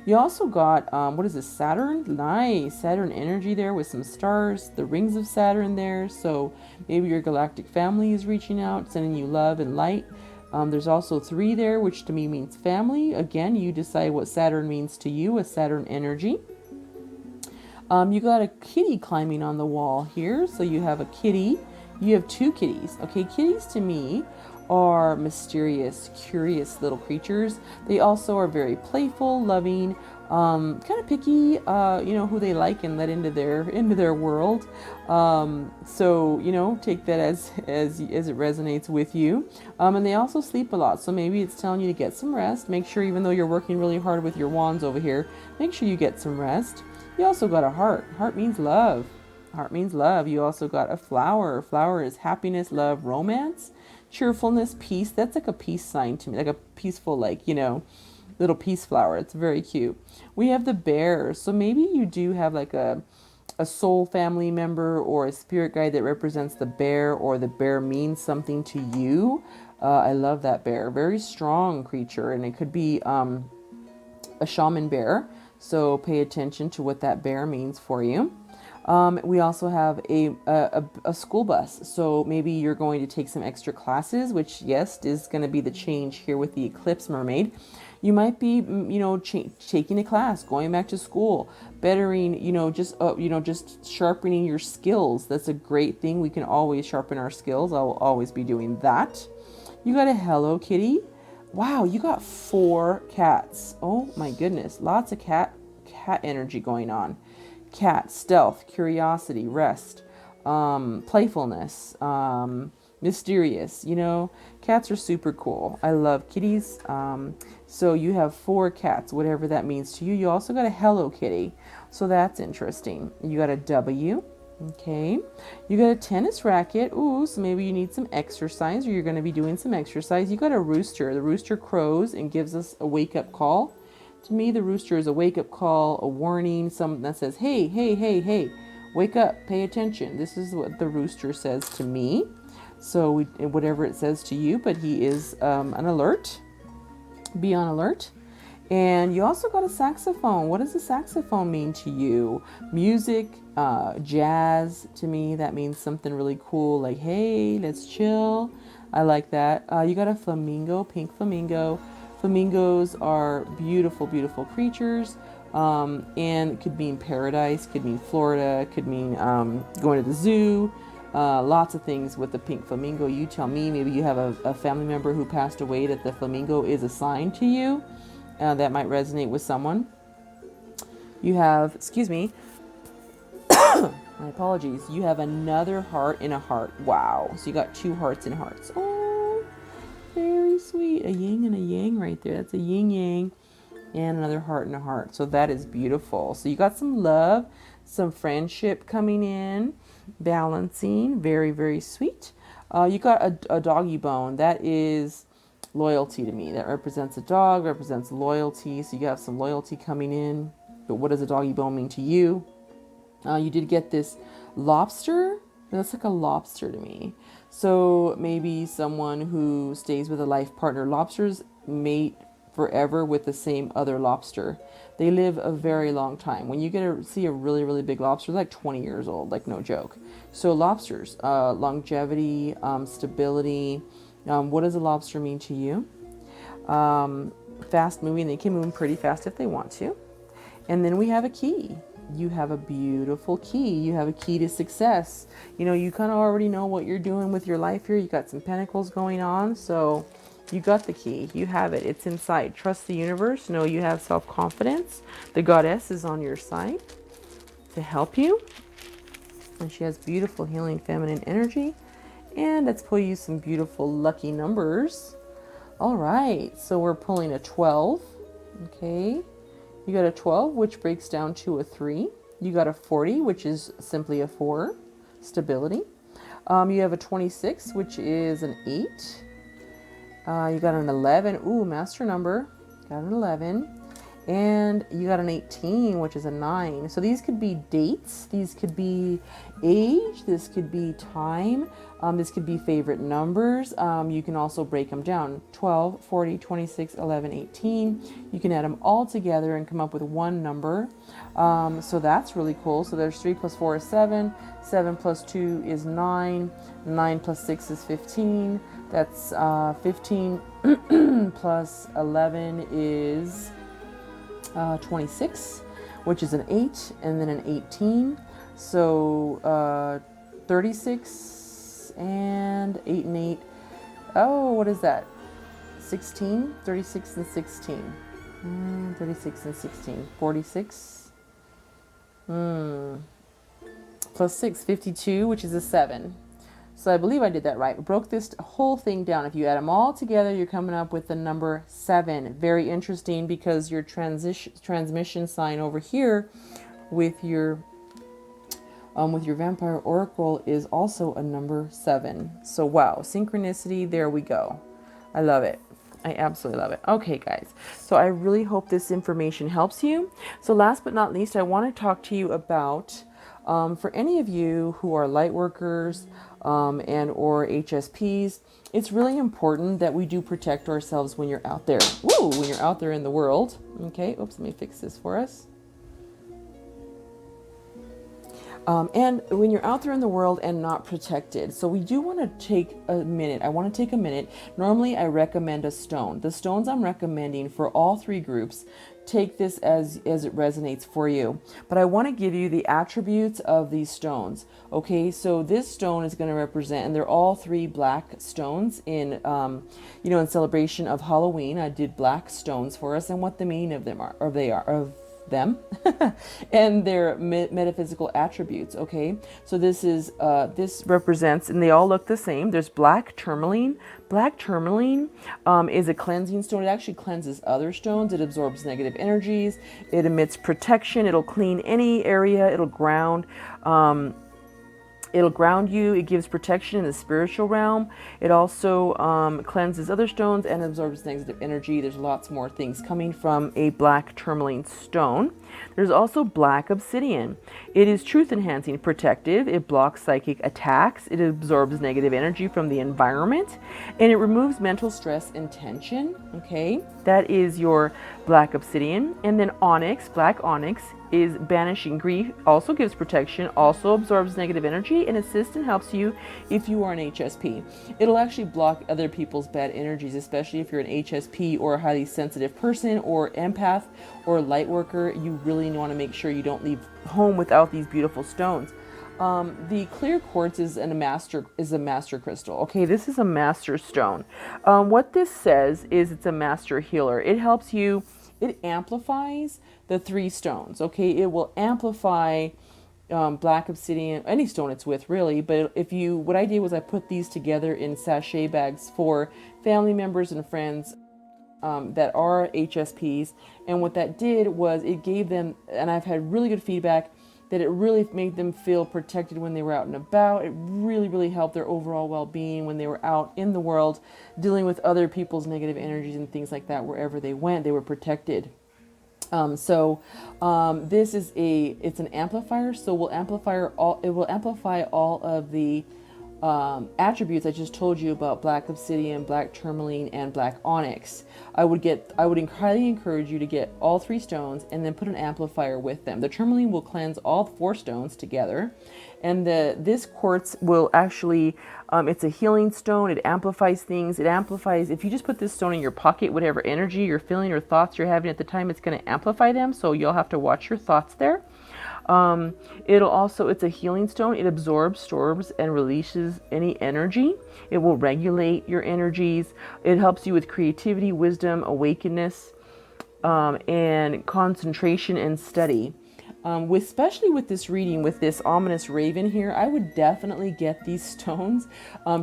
S1: You also got, what is this, Saturn? Nice. Saturn energy there with some stars, the rings of Saturn there. So maybe your galactic family is reaching out, sending you love and light. There's also 3 there, which to me means family. Again, you decide what Saturn means to you, a Saturn energy. You got a kitty climbing on the wall here. So you have a kitty. You have 2 kitties. Okay, kitties to me are mysterious, curious little creatures. They also are very playful, loving, kind of picky, who they like and let into their world. So, take that as it resonates with you. And they also sleep a lot. So maybe it's telling you to get some rest. Make sure, even though you're working really hard with your wands over here, make sure you get some rest. You also got a heart. Heart means love. Heart means love. You also got a flower. Flower is happiness, love, romance, cheerfulness, peace. That's like a peace sign to me, like a peaceful, like, you know, little peace flower. It's very cute. We have the bear. So maybe you do have like a soul family member or a spirit guide that represents the bear, or the bear means something to you. I love that bear. Very strong creature, and it could be a shaman bear. So pay attention to what that bear means for you. We also have a school bus. So maybe you're going to take some extra classes, which, yes, is going to be the change here with the eclipse mermaid. You might be, you know, taking a class, going back to school, bettering, just sharpening your skills. That's a great thing. We can always sharpen our skills. I'll always be doing that. You got a Hello Kitty. Wow, you got 4 cats. Oh my goodness. Lots of cat energy going on. Cat, stealth, curiosity, rest, playfulness, mysterious. You know, cats are super cool. I love kitties. So you have 4 cats, whatever that means to you. You also got a Hello Kitty. So that's interesting. You got a W. Okay. You got a tennis racket. Ooh, so maybe you need some exercise, or you're going to be doing some exercise. You got a rooster. The rooster crows and gives us a wake-up call. To me, the rooster is a wake-up call, a warning, something that says, hey, hey, hey, hey, wake up, pay attention. This is what the rooster says to me. So whatever it says to you, but he is an alert. Be on alert. And you also got a saxophone. What does a saxophone mean to you? Music, jazz. To me, that means something really cool, like, hey, let's chill. I like that. You got a flamingo, pink flamingo. Flamingos are beautiful, beautiful creatures. And could mean paradise, could mean Florida, could mean going to the zoo. Lots of things with the pink flamingo. You tell me. Maybe you have a family member who passed away that the flamingo is assigned to you. That might resonate with someone. You have, excuse me, my apologies. You have another heart in a heart. Wow. So you got 2 hearts in hearts. Oh, very sweet. A yin and a yang right there. That's a yin yang and another heart in a heart. So that is beautiful. So you got some love, some friendship coming in, balancing. Very, very sweet. You got a doggy bone. That is loyalty to me. That represents a dog, represents loyalty. So you have some loyalty coming in. But what does a doggy bone mean to you? You did get this lobster. That's like a lobster to me. So maybe someone who stays with a life partner. Lobsters mate forever with the same other lobster. They live a very long time. When you get to see a really, really big lobster, like 20 years old, like no joke. So lobsters, longevity, stability. What does a lobster mean to you? Fast moving. They can move pretty fast if they want to. And then we have a key. You have a beautiful key. You have a key to success. You know, you kind of already know what you're doing with your life here. You got some pentacles going on. So you got the key. You have it. It's inside. Trust the universe. Know you have self-confidence. The goddess is on your side to help you. And she has beautiful healing feminine energy. And let's pull you some beautiful lucky numbers. All right. So we're pulling a 12. Okay. You got a 12, which breaks down to a 3. You got a 40, which is simply a 4, stability. You have a 26, which is an 8. You got an 11. Ooh, master number. Got an 11. And you got an 18, which is a 9. So these could be dates. These could be age. This could be time. This could be favorite numbers. You can also break them down. 12, 40, 26, 11, 18. You can add them all together and come up with one number. So that's really cool. So there's 3 plus 4 is 7. 7 plus 2 is 9. 9 plus 6 is 15. That's 15 plus 11 is 26, which is an 8, and then an 18. So 36 and 8 and 8. Oh, what is that? 16? 36 and 16. 36 and 16. 46. Plus 6, 52, which is a 7. So I believe I did that right. Broke this whole thing down. If you add them all together, you're coming up with the number 7. Very interesting, because your transmission sign over here with your with your vampire oracle is also a number 7. So wow, synchronicity, there we go. I love it. I absolutely love it. Okay, guys. So I really hope this information helps you. So last but not least, I want to talk to you about, for any of you who are light workers and or HSPs, it's really important that we do protect ourselves when you're out there. Woo! When you're out there in the world. Okay, oops, let me fix this for us. And when you're out there in the world and not protected. So we do want to take a minute. I want to take a minute. Normally I recommend a stone. The stones I'm recommending for all 3 groups, take this as it resonates for you. But I want to give you the attributes of these stones. Okay, so this stone is going to represent, and they're all 3 black stones in, in celebration of Halloween. I did black stones for us and what the meaning of them are, or they are, of them and their metaphysical attributes. Okay, so this represents, and they all look the same. There's black tourmaline. Black tourmaline is a cleansing stone. It actually cleanses other stones. It absorbs negative energies. It emits protection. It'll clean any area. It'll ground you. It gives protection in the spiritual realm. It also cleanses other stones and absorbs negative energy. There's lots more things coming from a black tourmaline stone. There's also black obsidian. It is truth enhancing, protective. It blocks psychic attacks. It absorbs negative energy from the environment, and it removes mental stress and tension. Okay, that is your black obsidian. And then onyx, black onyx, is banishing grief, also gives protection, also absorbs negative energy, and assists and helps you if you are an HSP. It'll actually block other people's bad energies, especially if you're an HSP or a highly sensitive person or empath or light worker. You really want to make sure you don't leave home without these beautiful stones. The clear quartz is a master crystal. Okay, this is a master stone. What this says is it's a master healer. It helps you. It amplifies the 3 stones. Okay, it will amplify black obsidian, any stone it's with, really. But what I did was I put these together in sachet bags for family members and friends that are HSPs. And what that did was it gave them, and I've had really good feedback, that it really made them feel protected when they were out and about. It really, really helped their overall well-being when they were out in the world, dealing with other people's negative energies and things like that. Wherever they went, they were protected. This is it's an amplifier, so it will amplify all of the attributes I just told you about: black obsidian, black tourmaline, and black onyx. I would highly encourage you to get all 3 stones and then put an amplifier with them. The tourmaline will cleanse all 4 stones together, and this quartz will actually, it's a healing stone. It amplifies things. It amplifies, if you just put this stone in your pocket, whatever energy you're feeling or thoughts you're having at the time, it's going to amplify them. So you'll have to watch your thoughts there. It's a healing stone. It absorbs, and releases any energy. It will regulate your energies. It helps you with creativity, wisdom, awakeness, and concentration and study. Especially with this reading, with this ominous raven here, I would definitely get these stones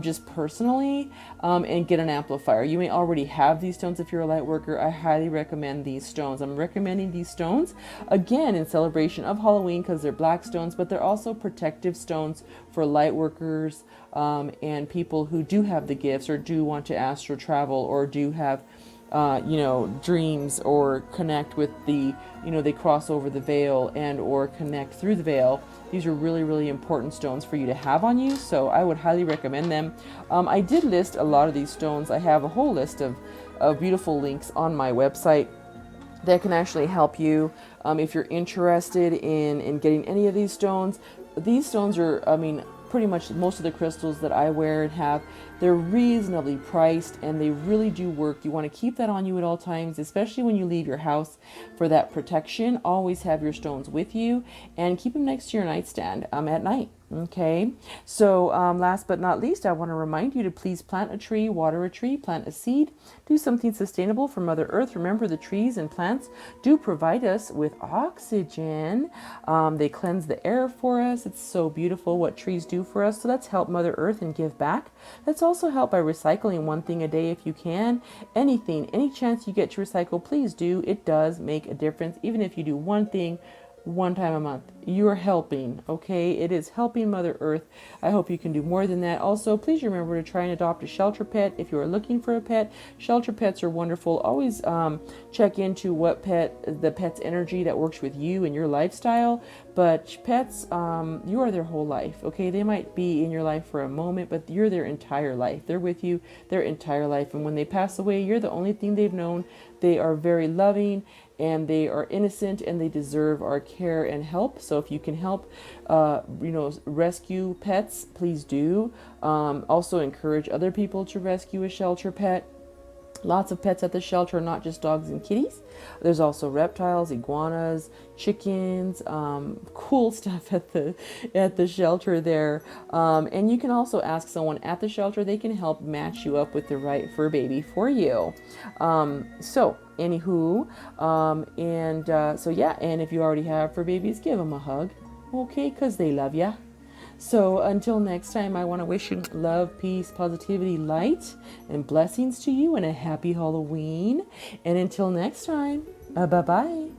S1: just personally and get an amplifier. You may already have these stones if you're a light worker. I highly recommend these stones. I'm recommending these stones again in celebration of Halloween because they're black stones, but they're also protective stones for light workers and people who do have the gifts or do want to astral travel or do have dreams or connect with they cross over the veil and or connect through the veil. These are really, really important stones for you to have on you. So I would highly recommend them. I did list a lot of these stones. I have a whole list of beautiful links on my website that can actually help you if you're interested in getting any of these stones. These stones are, pretty much most of the crystals that I wear and have, they're reasonably priced and they really do work. You want to keep that on you at all times, especially when you leave your house for that protection. Always have your stones with you and keep them next to your nightstand at night. Okay, so last but not least, I want to remind you to please plant a tree, water a tree, plant a seed, do something sustainable for Mother Earth. Remember, the trees and plants do provide us with oxygen. They cleanse the air for us. It's so beautiful what trees do for us. So let's help Mother Earth and give back. Let's also help by recycling one thing a day if you can. Anything, any chance you get to recycle, please do. It does make a difference. Even if you do one thing one time a month. You're helping, okay? It is helping Mother Earth. I hope you can do more than that. Also, please remember to try and adopt a shelter pet if you are looking for a pet. Shelter pets are wonderful. Always check into the pet's energy that works with you and your lifestyle. But pets, you are their whole life, okay? They might be in your life for a moment, but you're their entire life. They're with you their entire life. And when they pass away, you're the only thing they've known. They are very loving and they are innocent and they deserve our care and help. So if you can help, rescue pets, please do. Also encourage other people to rescue a shelter pet. Lots of pets at the shelter, not just dogs and kitties. There's also reptiles, iguanas, chickens, cool stuff at the shelter there. And you can also ask someone at the shelter. They can help match you up with the right fur baby for you. Anywho, and if you already have fur babies, give them a hug, okay? Because they love ya. So until next time, I want to wish you love, peace, positivity, light, and blessings to you, and a happy Halloween. And until next time, bye-bye.